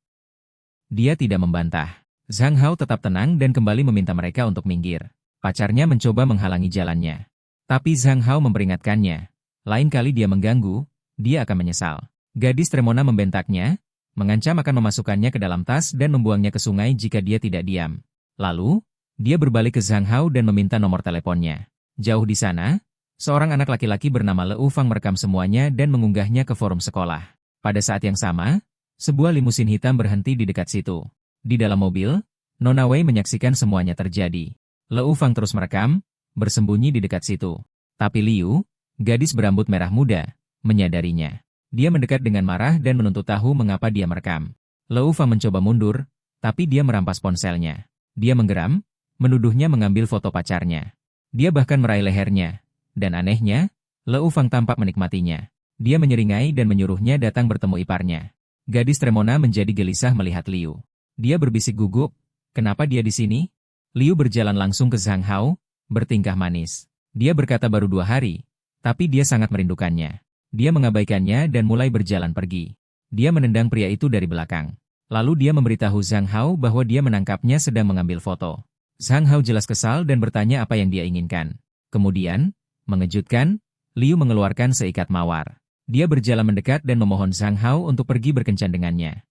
Dia tidak membantah. Zhang Hao tetap tenang dan kembali meminta mereka untuk minggir. Pacarnya mencoba menghalangi jalannya. Tapi Zhang Hao memperingatkannya. Lain kali dia mengganggu, dia akan menyesal. Gadis Tremona membentaknya, mengancam akan memasukkannya ke dalam tas dan membuangnya ke sungai jika dia tidak diam. Lalu, dia berbalik ke Zhang Hao dan meminta nomor teleponnya. Jauh di sana, seorang anak laki-laki bernama Leu Fang merekam semuanya dan mengunggahnya ke forum sekolah. Pada saat yang sama, sebuah limusin hitam berhenti di dekat situ. Di dalam mobil, Nona Wei menyaksikan semuanya terjadi. Leu Fang terus merekam, bersembunyi di dekat situ. Tapi Liu, gadis berambut merah muda, menyadarinya. Dia mendekat dengan marah dan menuntut tahu mengapa dia merekam. Leu Fang mencoba mundur, tapi dia merampas ponselnya. Dia menggeram, menuduhnya mengambil foto pacarnya. Dia bahkan meraih lehernya. Dan anehnya, Leu Fang tampak menikmatinya. Dia menyeringai dan menyuruhnya datang bertemu iparnya. Gadis Tremona menjadi gelisah melihat Liu. Dia berbisik gugup, "Kenapa dia di sini?" Liu berjalan langsung ke Zhang Hao, bertingkah manis. Dia berkata baru 2 hari, tapi dia sangat merindukannya. Dia mengabaikannya dan mulai berjalan pergi. Dia menendang pria itu dari belakang. Lalu dia memberitahu Zhang Hao bahwa dia menangkapnya sedang mengambil foto. Zhang Hao jelas kesal dan bertanya apa yang dia inginkan. Kemudian, mengejutkan, Liu mengeluarkan seikat mawar. Dia berjalan mendekat dan memohon Zhang Hao untuk pergi berkencan dengannya.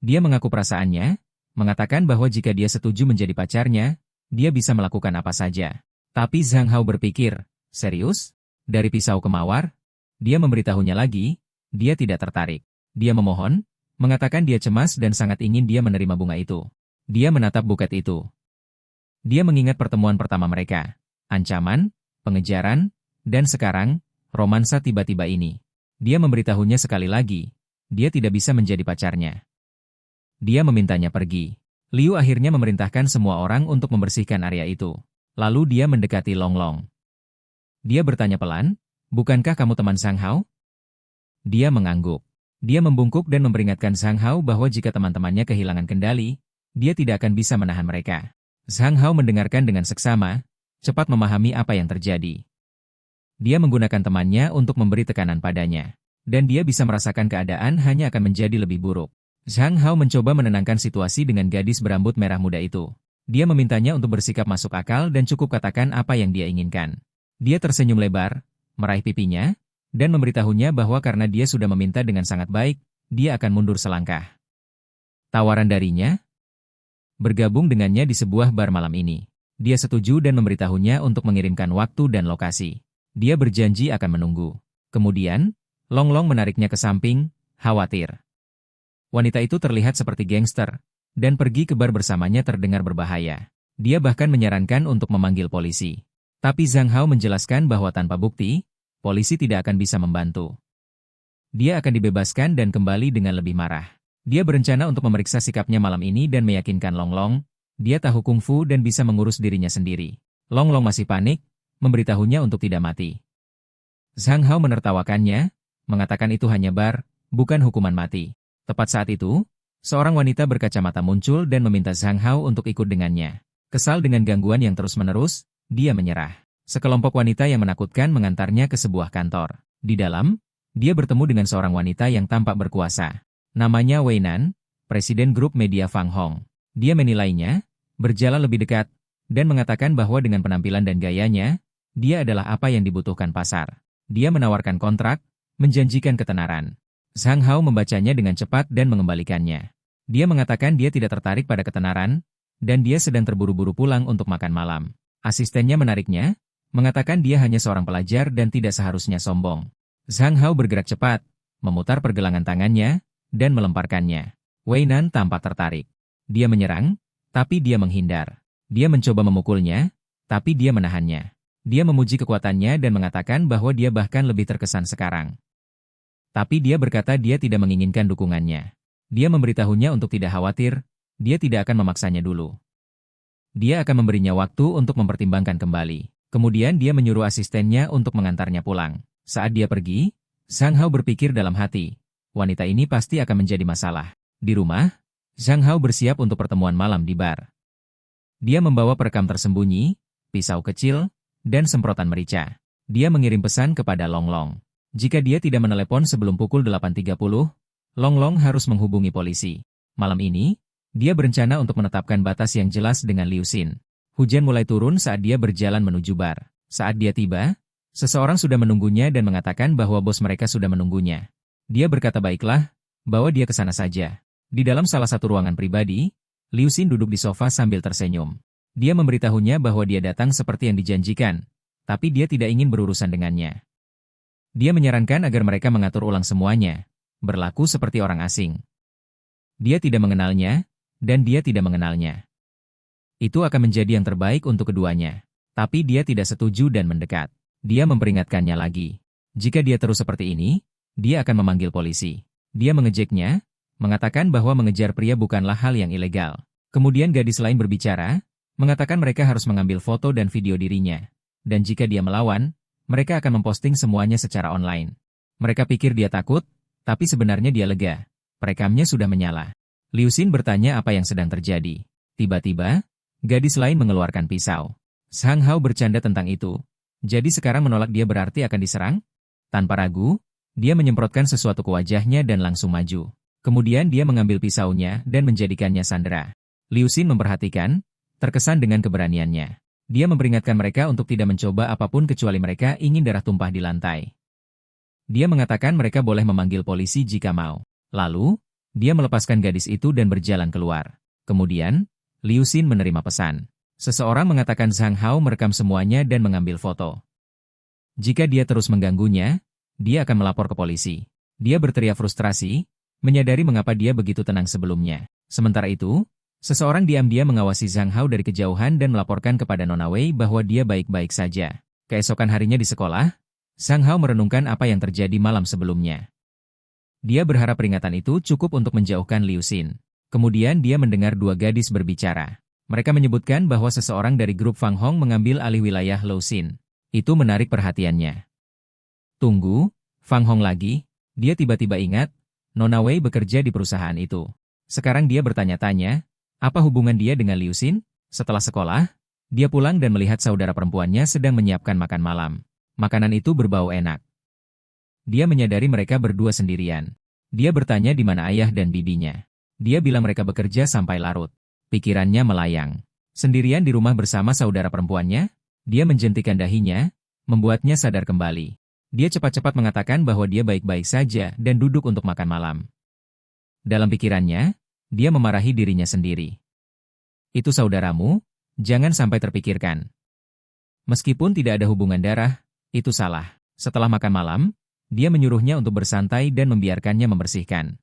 Dia mengaku perasaannya, mengatakan bahwa jika dia setuju menjadi pacarnya, dia bisa melakukan apa saja. Tapi Zhang Hao berpikir, serius? Dari pisau ke mawar? Dia memberitahunya lagi, dia tidak tertarik. Dia memohon, mengatakan dia cemas dan sangat ingin dia menerima bunga itu. Dia menatap buket itu. Dia mengingat pertemuan pertama mereka. Ancaman, pengejaran, dan sekarang, romansa tiba-tiba ini. Dia memberitahunya sekali lagi, dia tidak bisa menjadi pacarnya. Dia memintanya pergi. Liu akhirnya memerintahkan semua orang untuk membersihkan area itu. Lalu dia mendekati Long Long. Dia bertanya pelan, "Bukankah kamu teman Zhang Hao?" Dia mengangguk. Dia membungkuk dan memperingatkan Zhang Hao bahwa jika teman-temannya kehilangan kendali, dia tidak akan bisa menahan mereka. Zhang Hao mendengarkan dengan seksama, cepat memahami apa yang terjadi. Dia menggunakan temannya untuk memberi tekanan padanya. Dan dia bisa merasakan keadaan hanya akan menjadi lebih buruk. Zhang Hao mencoba menenangkan situasi dengan gadis berambut merah muda itu. Dia memintanya untuk bersikap masuk akal dan cukup katakan apa yang dia inginkan. Dia tersenyum lebar, meraih pipinya, dan memberitahunya bahwa karena dia sudah meminta dengan sangat baik, dia akan mundur selangkah. Tawaran darinya? Bergabung dengannya di sebuah bar malam ini. Dia setuju dan memberitahunya untuk mengirimkan waktu dan lokasi. Dia berjanji akan menunggu. Kemudian, Long Long menariknya ke samping, khawatir. Wanita itu terlihat seperti gangster, dan pergi ke bar bersamanya terdengar berbahaya. Dia bahkan menyarankan untuk memanggil polisi. Tapi Zhang Hao menjelaskan bahwa tanpa bukti, polisi tidak akan bisa membantu. Dia akan dibebaskan dan kembali dengan lebih marah. Dia berencana untuk memeriksa sikapnya malam ini dan meyakinkan Long Long, dia tahu kungfu dan bisa mengurus dirinya sendiri. Long Long masih panik, memberitahunya untuk tidak mati. Zhang Hao menertawakannya, mengatakan itu hanya bar, bukan hukuman mati. Tepat saat itu, seorang wanita berkacamata muncul dan meminta Zhang Hao untuk ikut dengannya. Kesal dengan gangguan yang terus-menerus, dia menyerah. Sekelompok wanita yang menakutkan mengantarnya ke sebuah kantor. Di dalam, dia bertemu dengan seorang wanita yang tampak berkuasa. Namanya Wei Nan, presiden grup media Fang Hong. Dia menilainya, berjalan lebih dekat, dan mengatakan bahwa dengan penampilan dan gayanya, dia adalah apa yang dibutuhkan pasar. Dia menawarkan kontrak, menjanjikan ketenaran. Zhang Hao membacanya dengan cepat dan mengembalikannya. Dia mengatakan dia tidak tertarik pada ketenaran, dan dia sedang terburu-buru pulang untuk makan malam. Asistennya menariknya, mengatakan dia hanya seorang pelajar dan tidak seharusnya sombong. Zhang Hao bergerak cepat, memutar pergelangan tangannya, dan melemparkannya. Wei Nan tampak tertarik. Dia menyerang, tapi dia menghindar. Dia mencoba memukulnya, tapi dia menahannya. Dia memuji kekuatannya dan mengatakan bahwa dia bahkan lebih terkesan sekarang. Tapi dia berkata dia tidak menginginkan dukungannya. Dia memberitahunya untuk tidak khawatir, dia tidak akan memaksanya dulu. Dia akan memberinya waktu untuk mempertimbangkan kembali. Kemudian dia menyuruh asistennya untuk mengantarnya pulang. Saat dia pergi, Zhang Hao berpikir dalam hati, wanita ini pasti akan menjadi masalah. Di rumah, Zhang Hao bersiap untuk pertemuan malam di bar. Dia membawa perekam tersembunyi, pisau kecil, dan semprotan merica. Dia mengirim pesan kepada Long Long. Jika dia tidak menelepon sebelum pukul 8.30, Long Long harus menghubungi polisi. Malam ini, dia berencana untuk menetapkan batas yang jelas dengan Liu Xin. Hujan mulai turun saat dia berjalan menuju bar. Saat dia tiba, seseorang sudah menunggunya dan mengatakan bahwa bos mereka sudah menunggunya. Dia berkata baiklah, bawa dia ke sana saja. Di dalam salah satu ruangan pribadi, Liu Xin duduk di sofa sambil tersenyum. Dia memberitahunya bahwa dia datang seperti yang dijanjikan, tapi dia tidak ingin berurusan dengannya. Dia menyarankan agar mereka mengatur ulang semuanya, berlaku seperti orang asing. Dia tidak mengenalnya, dan dia tidak mengenalnya. Itu akan menjadi yang terbaik untuk keduanya. Tapi dia tidak setuju dan mendekat. Dia memperingatkannya lagi. Jika dia terus seperti ini, dia akan memanggil polisi. Dia mengejeknya, mengatakan bahwa mengejar pria bukanlah hal yang ilegal. Kemudian gadis lain berbicara, mengatakan mereka harus mengambil foto dan video dirinya. Dan jika dia melawan, mereka akan memposting semuanya secara online. Mereka pikir dia takut, tapi sebenarnya dia lega. Perekamnya sudah menyala. Liu Xin bertanya apa yang sedang terjadi. Tiba-tiba, gadis lain mengeluarkan pisau. Zhang Hao bercanda tentang itu. Jadi sekarang menolak dia berarti akan diserang? Tanpa ragu, dia menyemprotkan sesuatu ke wajahnya dan langsung maju. Kemudian dia mengambil pisaunya dan menjadikannya sandera. Liu Xin memperhatikan, terkesan dengan keberaniannya. Dia memperingatkan mereka untuk tidak mencoba apapun kecuali mereka ingin darah tumpah di lantai. Dia mengatakan mereka boleh memanggil polisi jika mau. Lalu, dia melepaskan gadis itu dan berjalan keluar. Kemudian, Liu Xin menerima pesan. Seseorang mengatakan Zhang Hao merekam semuanya dan mengambil foto. Jika dia terus mengganggunya, dia akan melapor ke polisi. Dia berteriak frustrasi, menyadari mengapa dia begitu tenang sebelumnya. Sementara itu, seseorang diam-diam mengawasi Zhang Hao dari kejauhan dan melaporkan kepada Nona Wei bahwa dia baik-baik saja. Keesokan harinya di sekolah, Zhang Hao merenungkan apa yang terjadi malam sebelumnya. Dia berharap peringatan itu cukup untuk menjauhkan Liu Xin. Kemudian dia mendengar dua gadis berbicara. Mereka menyebutkan bahwa seseorang dari grup Fang Hong mengambil alih wilayah Liu Xin. Itu menarik perhatiannya. Tunggu, Fang Hong lagi? Dia tiba-tiba ingat, Nona Wei bekerja di perusahaan itu. Sekarang dia bertanya-tanya, apa hubungan dia dengan Liu Xin? Setelah sekolah, dia pulang dan melihat saudara perempuannya sedang menyiapkan makan malam. Makanan itu berbau enak. Dia menyadari mereka berdua sendirian. Dia bertanya di mana ayah dan bibinya. Dia bilang mereka bekerja sampai larut. Pikirannya melayang. Sendirian di rumah bersama saudara perempuannya, dia menjentikan dahinya, membuatnya sadar kembali. Dia cepat-cepat mengatakan bahwa dia baik-baik saja dan duduk untuk makan malam. Dalam pikirannya, dia memarahi dirinya sendiri. Itu saudaramu, jangan sampai terpikirkan. Meskipun tidak ada hubungan darah, itu salah. Setelah makan malam, dia menyuruhnya untuk bersantai dan membiarkannya membersihkan.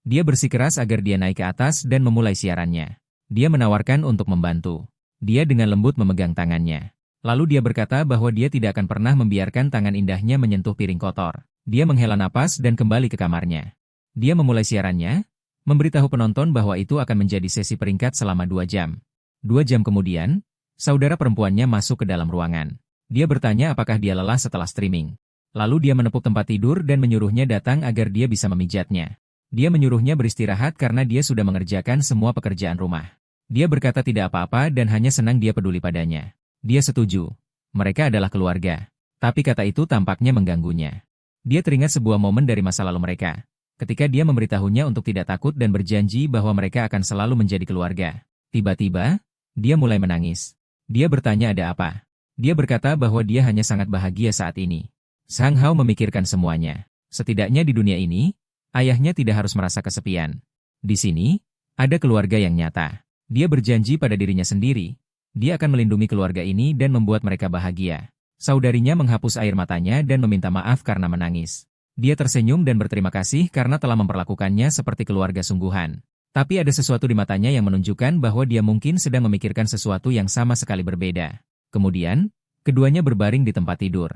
Dia bersikeras agar dia naik ke atas dan memulai siarannya. Dia menawarkan untuk membantu. Dia dengan lembut memegang tangannya. Lalu dia berkata bahwa dia tidak akan pernah membiarkan tangan indahnya menyentuh piring kotor. Dia menghela napas dan kembali ke kamarnya. Dia memulai siarannya, memberitahu penonton bahwa itu akan menjadi sesi peringkat selama 2 jam. 2 jam kemudian, saudara perempuannya masuk ke dalam ruangan. Dia bertanya apakah dia lelah setelah streaming. Lalu dia menepuk tempat tidur dan menyuruhnya datang agar dia bisa memijatnya. Dia menyuruhnya beristirahat karena dia sudah mengerjakan semua pekerjaan rumah. Dia berkata tidak apa-apa dan hanya senang dia peduli padanya. Dia setuju. Mereka adalah keluarga. Tapi kata itu tampaknya mengganggunya. Dia teringat sebuah momen dari masa lalu mereka. Ketika dia memberitahunya untuk tidak takut dan berjanji bahwa mereka akan selalu menjadi keluarga. Tiba-tiba, dia mulai menangis. Dia bertanya ada apa. Dia berkata bahwa dia hanya sangat bahagia saat ini. Zhang Hao memikirkan semuanya. Setidaknya di dunia ini, ayahnya tidak harus merasa kesepian. Di sini, ada keluarga yang nyata. Dia berjanji pada dirinya sendiri. Dia akan melindungi keluarga ini dan membuat mereka bahagia. Saudarinya menghapus air matanya dan meminta maaf karena menangis. Dia tersenyum dan berterima kasih karena telah memperlakukannya seperti keluarga sungguhan. Tapi ada sesuatu di matanya yang menunjukkan bahwa dia mungkin sedang memikirkan sesuatu yang sama sekali berbeda. Kemudian, keduanya berbaring di tempat tidur.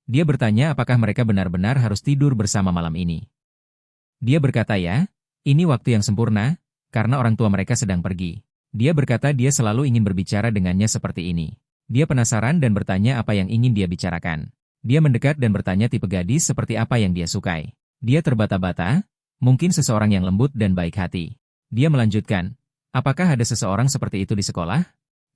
Dia bertanya apakah mereka benar-benar harus tidur bersama malam ini. Dia berkata ya, ini waktu yang sempurna, karena orang tua mereka sedang pergi. Dia berkata dia selalu ingin berbicara dengannya seperti ini. Dia penasaran dan bertanya apa yang ingin dia bicarakan. Dia mendekat dan bertanya tipe gadis seperti apa yang dia sukai. Dia terbata-bata, mungkin seseorang yang lembut dan baik hati. Dia melanjutkan, apakah ada seseorang seperti itu di sekolah?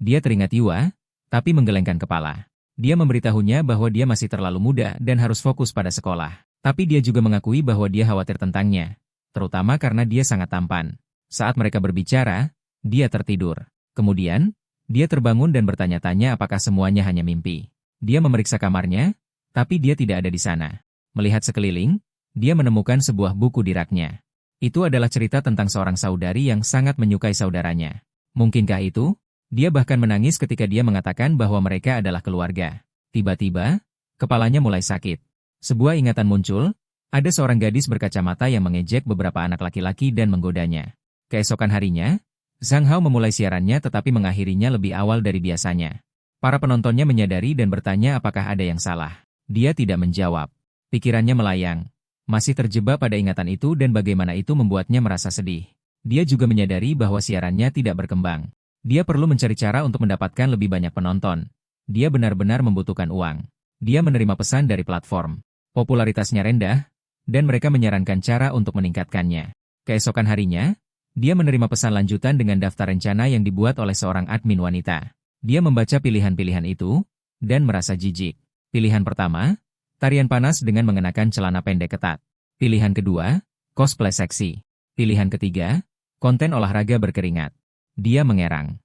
Dia teringat Yua, tapi menggelengkan kepala. Dia memberitahunya bahwa dia masih terlalu muda dan harus fokus pada sekolah. Tapi dia juga mengakui bahwa dia khawatir tentangnya, terutama karena dia sangat tampan. Saat mereka berbicara, dia tertidur. Kemudian, Dia terbangun dan bertanya-tanya apakah semuanya hanya mimpi. Dia memeriksa kamarnya, tapi dia tidak ada di sana. Melihat sekeliling, dia menemukan sebuah buku di raknya. Itu adalah cerita tentang seorang saudari yang sangat menyukai saudaranya. Mungkinkah itu? Dia bahkan menangis ketika dia mengatakan bahwa mereka adalah keluarga. Tiba-tiba, kepalanya mulai sakit. Sebuah ingatan muncul, ada seorang gadis berkacamata yang mengejek beberapa anak laki-laki dan menggodanya. Keesokan harinya, Zhang Hao memulai siarannya tetapi mengakhirinya lebih awal dari biasanya. Para penontonnya menyadari dan bertanya apakah ada yang salah. Dia tidak menjawab. Pikirannya melayang. Masih terjebak pada ingatan itu dan bagaimana itu membuatnya merasa sedih. Dia juga menyadari bahwa siarannya tidak berkembang. Dia perlu mencari cara untuk mendapatkan lebih banyak penonton. Dia benar-benar membutuhkan uang. Dia menerima pesan dari platform. Popularitasnya rendah, dan mereka menyarankan cara untuk meningkatkannya. Keesokan harinya, dia menerima pesan lanjutan dengan daftar rencana yang dibuat oleh seorang admin wanita. Dia membaca pilihan-pilihan itu, dan merasa jijik. Pilihan pertama, tarian panas dengan mengenakan celana pendek ketat. Pilihan kedua, cosplay seksi. Pilihan ketiga, konten olahraga berkeringat. Dia mengerang.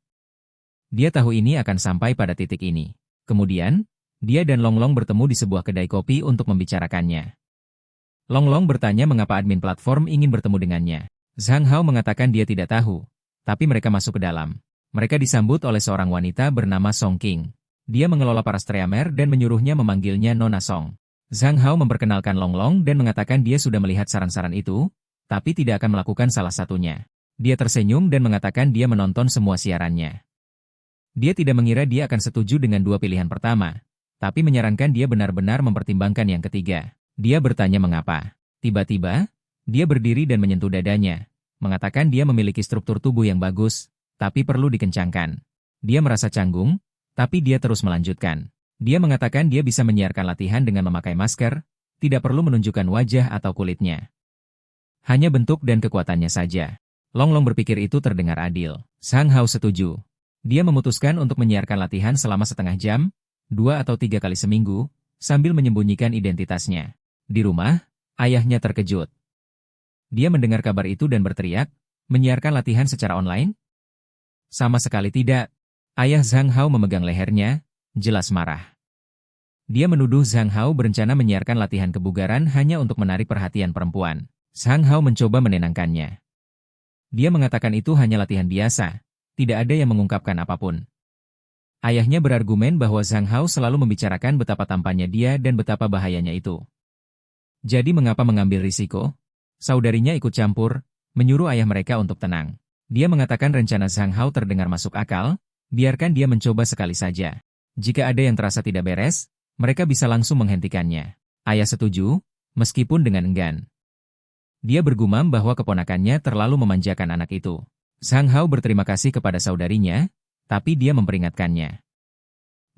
Dia tahu ini akan sampai pada titik ini. Kemudian, dia dan Longlong bertemu di sebuah kedai kopi untuk membicarakannya. Longlong bertanya mengapa admin platform ingin bertemu dengannya. Zhang Hao mengatakan dia tidak tahu, tapi mereka masuk ke dalam. Mereka disambut oleh seorang wanita bernama Song Qing. Dia mengelola para streamer dan menyuruhnya memanggilnya Nona Song. Zhang Hao memperkenalkan Longlong dan mengatakan dia sudah melihat saran-saran itu, tapi tidak akan melakukan salah satunya. Dia tersenyum dan mengatakan dia menonton semua siarannya. Dia tidak mengira dia akan setuju dengan dua pilihan pertama, tapi menyarankan dia benar-benar mempertimbangkan yang ketiga. Dia bertanya mengapa. Tiba-tiba, dia berdiri dan menyentuh dadanya, mengatakan dia memiliki struktur tubuh yang bagus, tapi perlu dikencangkan. Dia merasa canggung, tapi dia terus melanjutkan. Dia mengatakan dia bisa menyiarkan latihan dengan memakai masker, tidak perlu menunjukkan wajah atau kulitnya. Hanya bentuk dan kekuatannya saja. Longlong berpikir itu terdengar adil. Zhang Hao setuju. Dia memutuskan untuk menyiarkan latihan selama setengah jam, 2 atau 3 kali seminggu, sambil menyembunyikan identitasnya. Di rumah, ayahnya terkejut. Dia mendengar kabar itu dan berteriak, menyiarkan latihan secara online? Sama sekali tidak. Ayah Zhang Hao memegang lehernya, jelas marah. Dia menuduh Zhang Hao berencana menyiarkan latihan kebugaran hanya untuk menarik perhatian perempuan. Zhang Hao mencoba menenangkannya. Dia mengatakan itu hanya latihan biasa, tidak ada yang mengungkapkan apapun. Ayahnya berargumen bahwa Zhang Hao selalu membicarakan betapa tampannya dia dan betapa bahayanya itu. Jadi mengapa mengambil risiko? Saudarinya ikut campur, menyuruh ayah mereka untuk tenang. Dia mengatakan rencana Zhang Hao terdengar masuk akal, biarkan dia mencoba sekali saja. Jika ada yang terasa tidak beres, mereka bisa langsung menghentikannya. Ayah setuju, meskipun dengan enggan. Dia bergumam bahwa keponakannya terlalu memanjakan anak itu. Zhang Hao berterima kasih kepada saudarinya, tapi dia memperingatkannya.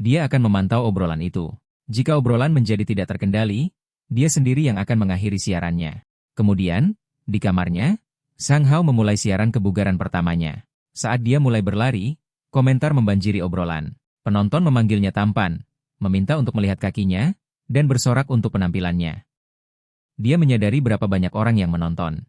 Dia akan memantau obrolan itu. Jika obrolan menjadi tidak terkendali, dia sendiri yang akan mengakhiri siarannya. Kemudian, di kamarnya, Zhang Hao memulai siaran kebugaran pertamanya. Saat dia mulai berlari, komentar membanjiri obrolan. Penonton memanggilnya tampan, meminta untuk melihat kakinya, dan bersorak untuk penampilannya. Dia menyadari berapa banyak orang yang menonton.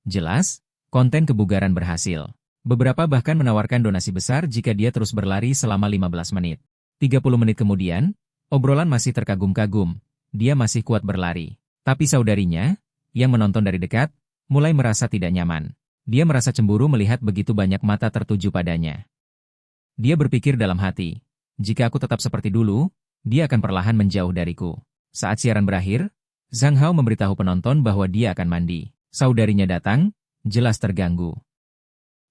Jelas, konten kebugaran berhasil. Beberapa bahkan menawarkan donasi besar jika dia terus berlari selama 15 menit. 30 menit kemudian, obrolan masih terkagum-kagum. Dia masih kuat berlari. Tapi saudarinya, yang menonton dari dekat, mulai merasa tidak nyaman. Dia merasa cemburu melihat begitu banyak mata tertuju padanya. Dia berpikir dalam hati, jika aku tetap seperti dulu, dia akan perlahan menjauh dariku. Saat siaran berakhir, Zhang Hao memberitahu penonton bahwa dia akan mandi. Saudarinya datang, jelas terganggu.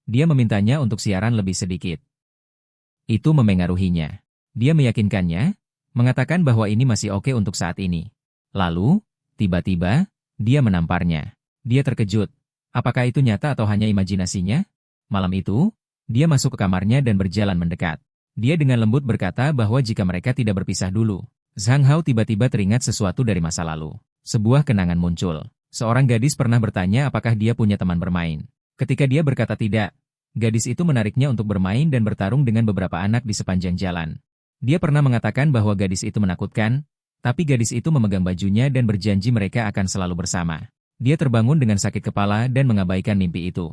Dia memintanya untuk siaran lebih sedikit. Itu memengaruhinya. Dia meyakinkannya, mengatakan bahwa ini masih oke untuk saat ini. Lalu, tiba-tiba, dia menamparnya. Dia terkejut. Apakah itu nyata atau hanya imajinasinya? Malam itu, dia masuk ke kamarnya dan berjalan mendekat. Dia dengan lembut berkata bahwa jika mereka tidak berpisah dulu. Zhang Hao tiba-tiba teringat sesuatu dari masa lalu. Sebuah kenangan muncul. Seorang gadis pernah bertanya apakah dia punya teman bermain. Ketika dia berkata tidak, gadis itu menariknya untuk bermain dan bertarung dengan beberapa anak di sepanjang jalan. Dia pernah mengatakan bahwa gadis itu menakutkan, tapi gadis itu memegang bajunya dan berjanji mereka akan selalu bersama. Dia terbangun dengan sakit kepala dan mengabaikan mimpi itu.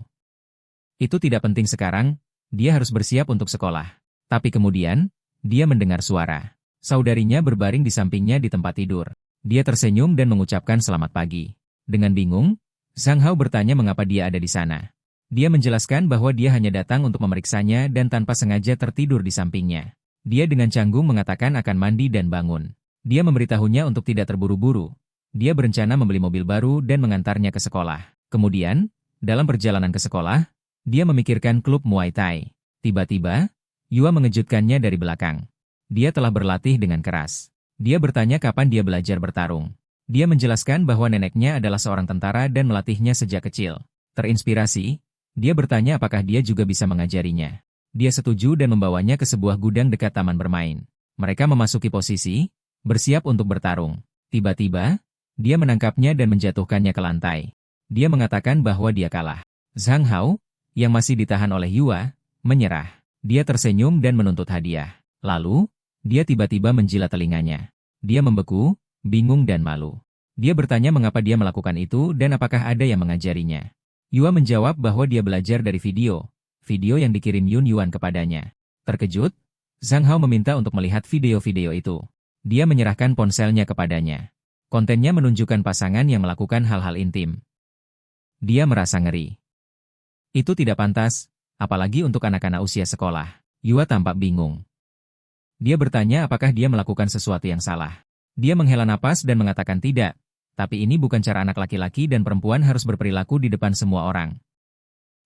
Itu tidak penting sekarang, Dia harus bersiap untuk sekolah. Tapi kemudian, dia mendengar suara. Saudarinya berbaring di sampingnya di tempat tidur. Dia tersenyum dan mengucapkan selamat pagi. Dengan bingung, Zhang Hao bertanya mengapa dia ada di sana. Dia menjelaskan bahwa dia hanya datang untuk memeriksanya dan tanpa sengaja tertidur di sampingnya. Dia dengan canggung mengatakan akan mandi dan bangun. Dia memberitahunya untuk tidak terburu-buru. Dia berencana membeli mobil baru dan mengantarnya ke sekolah. Kemudian, dalam perjalanan ke sekolah, dia memikirkan klub Muay Thai. Tiba-tiba, Yua mengejutkannya dari belakang. Dia telah berlatih dengan keras. Dia bertanya kapan dia belajar bertarung. Dia menjelaskan bahwa neneknya adalah seorang tentara dan melatihnya sejak kecil. Terinspirasi, dia bertanya apakah dia juga bisa mengajarinya. Dia setuju dan membawanya ke sebuah gudang dekat taman bermain. Mereka memasuki posisi, bersiap untuk bertarung. Tiba-tiba, dia menangkapnya dan menjatuhkannya ke lantai. Dia mengatakan bahwa dia kalah. Zhang Hao, yang masih ditahan oleh Yua, menyerah. Dia tersenyum dan menuntut hadiah. Lalu, dia tiba-tiba menjilat telinganya. Dia membeku, bingung dan malu. Dia bertanya mengapa dia melakukan itu dan apakah ada yang mengajarinya. Yua menjawab bahwa dia belajar dari video yang dikirim Yun Yuan kepadanya. Terkejut, Zhang Hao meminta untuk melihat video-video itu. Dia menyerahkan ponselnya kepadanya. Kontennya menunjukkan pasangan yang melakukan hal-hal intim. Dia merasa ngeri. Itu tidak pantas, apalagi untuk anak-anak usia sekolah. Yua tampak bingung. Dia bertanya apakah dia melakukan sesuatu yang salah. Dia menghela napas dan mengatakan tidak, tapi ini bukan cara anak laki-laki dan perempuan harus berperilaku di depan semua orang.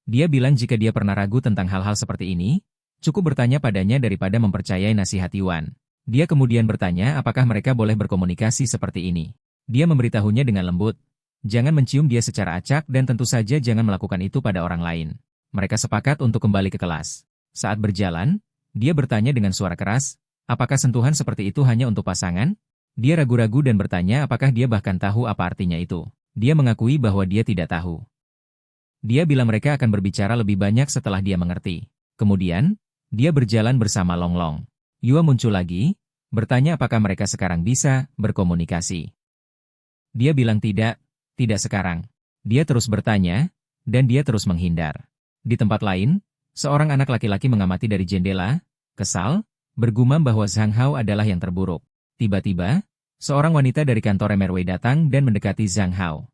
Dia bilang jika dia pernah ragu tentang hal-hal seperti ini, cukup bertanya padanya daripada mempercayai nasihat Yuan. Dia kemudian bertanya apakah mereka boleh berkomunikasi seperti ini. Dia memberitahunya dengan lembut, jangan mencium dia secara acak dan tentu saja jangan melakukan itu pada orang lain. Mereka sepakat untuk kembali ke kelas. Saat berjalan, dia bertanya dengan suara keras, apakah sentuhan seperti itu hanya untuk pasangan? Dia ragu-ragu dan bertanya apakah dia bahkan tahu apa artinya itu. Dia mengakui bahwa dia tidak tahu. Dia bilang mereka akan berbicara lebih banyak setelah dia mengerti. Kemudian, dia berjalan bersama Long Long. Yua muncul lagi, bertanya apakah mereka sekarang bisa berkomunikasi. Dia bilang tidak sekarang. Dia terus bertanya, dan dia terus menghindar. Di tempat lain, seorang anak laki-laki mengamati dari jendela, kesal, bergumam bahwa Zhang Hao adalah yang terburuk. Tiba-tiba, seorang wanita dari kantor MRW datang dan mendekati Zhang Hao.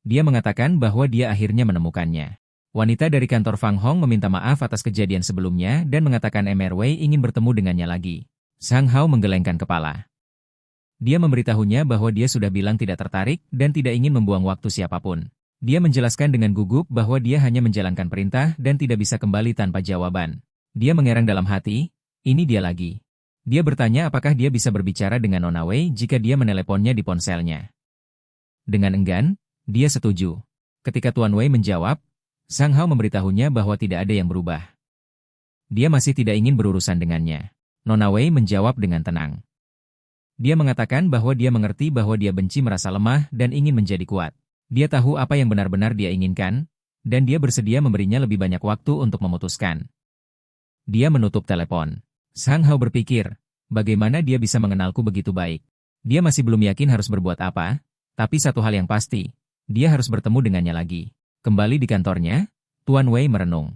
Dia mengatakan bahwa dia akhirnya menemukannya. Wanita dari kantor Fang Hong meminta maaf atas kejadian sebelumnya dan mengatakan MRW ingin bertemu dengannya lagi. Zhang Hao menggelengkan kepala. Dia memberitahunya bahwa dia sudah bilang tidak tertarik dan tidak ingin membuang waktu siapapun. Dia menjelaskan dengan gugup bahwa dia hanya menjalankan perintah dan tidak bisa kembali tanpa jawaban. Dia mengerang dalam hati, ini dia lagi. Dia bertanya apakah dia bisa berbicara dengan Nona Wei jika dia meneleponnya di ponselnya. Dengan enggan, dia setuju. Ketika Tuan Wei menjawab, Zhang Hao memberitahunya bahwa tidak ada yang berubah. Dia masih tidak ingin berurusan dengannya. Nona Wei menjawab dengan tenang. Dia mengatakan bahwa dia mengerti bahwa dia benci merasa lemah dan ingin menjadi kuat. Dia tahu apa yang benar-benar dia inginkan, dan dia bersedia memberinya lebih banyak waktu untuk memutuskan. Dia menutup telepon. Zhang Hao berpikir, bagaimana dia bisa mengenalku begitu baik. Dia masih belum yakin harus berbuat apa, tapi satu hal yang pasti, dia harus bertemu dengannya lagi. Kembali di kantornya, Tuan Wei merenung.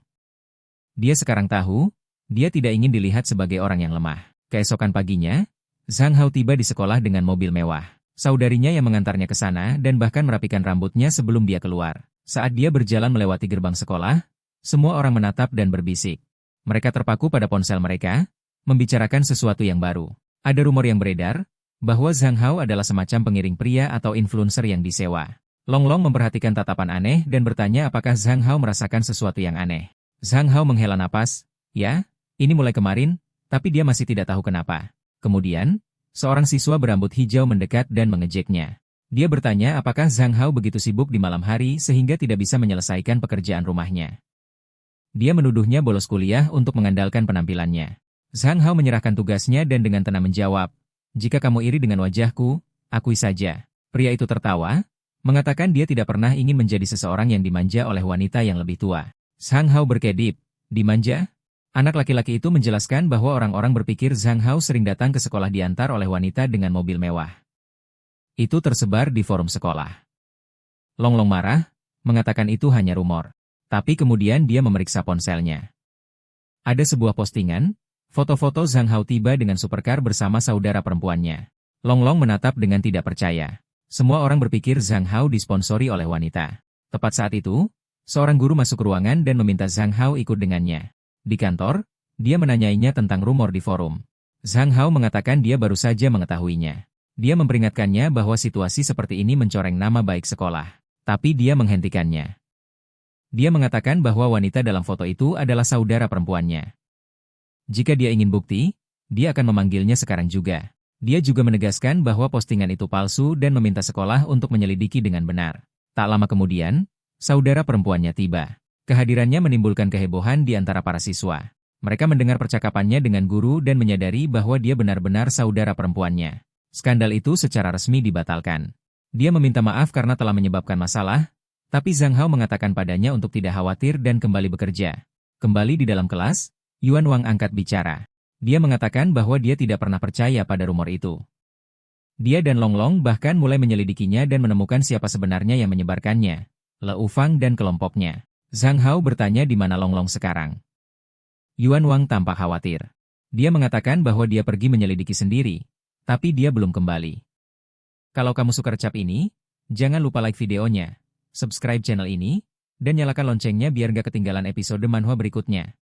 Dia sekarang tahu, dia tidak ingin dilihat sebagai orang yang lemah. Keesokan paginya, Zhang Hao tiba di sekolah dengan mobil mewah. Saudarinya yang mengantarnya ke sana dan bahkan merapikan rambutnya sebelum dia keluar. Saat dia berjalan melewati gerbang sekolah, semua orang menatap dan berbisik. Mereka terpaku pada ponsel mereka, membicarakan sesuatu yang baru. Ada rumor yang beredar, bahwa Zhang Hao adalah semacam pengiring pria atau influencer yang disewa. Long Long memperhatikan tatapan aneh dan bertanya apakah Zhang Hao merasakan sesuatu yang aneh. Zhang Hao menghela napas, ya, ini mulai kemarin, tapi dia masih tidak tahu kenapa. Kemudian, seorang siswa berambut hijau mendekat dan mengejeknya. Dia bertanya apakah Zhang Hao begitu sibuk di malam hari sehingga tidak bisa menyelesaikan pekerjaan rumahnya. Dia menuduhnya bolos kuliah untuk mengandalkan penampilannya. Zhang Hao menyerahkan tugasnya dan dengan tenang menjawab, jika kamu iri dengan wajahku, akui saja. Pria itu tertawa, mengatakan dia tidak pernah ingin menjadi seseorang yang dimanja oleh wanita yang lebih tua. Zhang Hao berkedip, dimanja? Anak laki-laki itu menjelaskan bahwa orang-orang berpikir Zhang Hao sering datang ke sekolah diantar oleh wanita dengan mobil mewah. Itu tersebar di forum sekolah. Long Long marah, mengatakan itu hanya rumor. Tapi kemudian dia memeriksa ponselnya. Ada sebuah postingan, foto-foto Zhang Hao tiba dengan supercar bersama saudara perempuannya. Long menatap dengan tidak percaya. Semua orang berpikir Zhang Hao disponsori oleh wanita. Tepat saat itu, seorang guru masuk ke ruangan dan meminta Zhang Hao ikut dengannya. Di kantor, dia menanyainya tentang rumor di forum. Zhang Hao mengatakan dia baru saja mengetahuinya. Dia memperingatkannya bahwa situasi seperti ini mencoreng nama baik sekolah. Tapi dia menghentikannya. Dia mengatakan bahwa wanita dalam foto itu adalah saudara perempuannya. Jika dia ingin bukti, dia akan memanggilnya sekarang juga. Dia juga menegaskan bahwa postingan itu palsu dan meminta sekolah untuk menyelidiki dengan benar. Tak lama kemudian, saudara perempuannya tiba. Kehadirannya menimbulkan kehebohan di antara para siswa. Mereka mendengar percakapannya dengan guru dan menyadari bahwa dia benar-benar saudara perempuannya. Skandal itu secara resmi dibatalkan. Dia meminta maaf karena telah menyebabkan masalah, tapi Zhang Hao mengatakan padanya untuk tidak khawatir dan kembali bekerja. Kembali di dalam kelas, Yuan Wang angkat bicara. Dia mengatakan bahwa dia tidak pernah percaya pada rumor itu. Dia dan Long bahkan mulai menyelidikinya dan menemukan siapa sebenarnya yang menyebarkannya. Le Ufang dan kelompoknya. Zhang Hao bertanya di mana Long sekarang. Yuan Wang tampak khawatir. Dia mengatakan bahwa dia pergi menyelidiki sendiri, tapi dia belum kembali. Kalau kamu suka recap ini, jangan lupa like videonya, subscribe channel ini, dan nyalakan loncengnya biar gak ketinggalan episode manhwa berikutnya.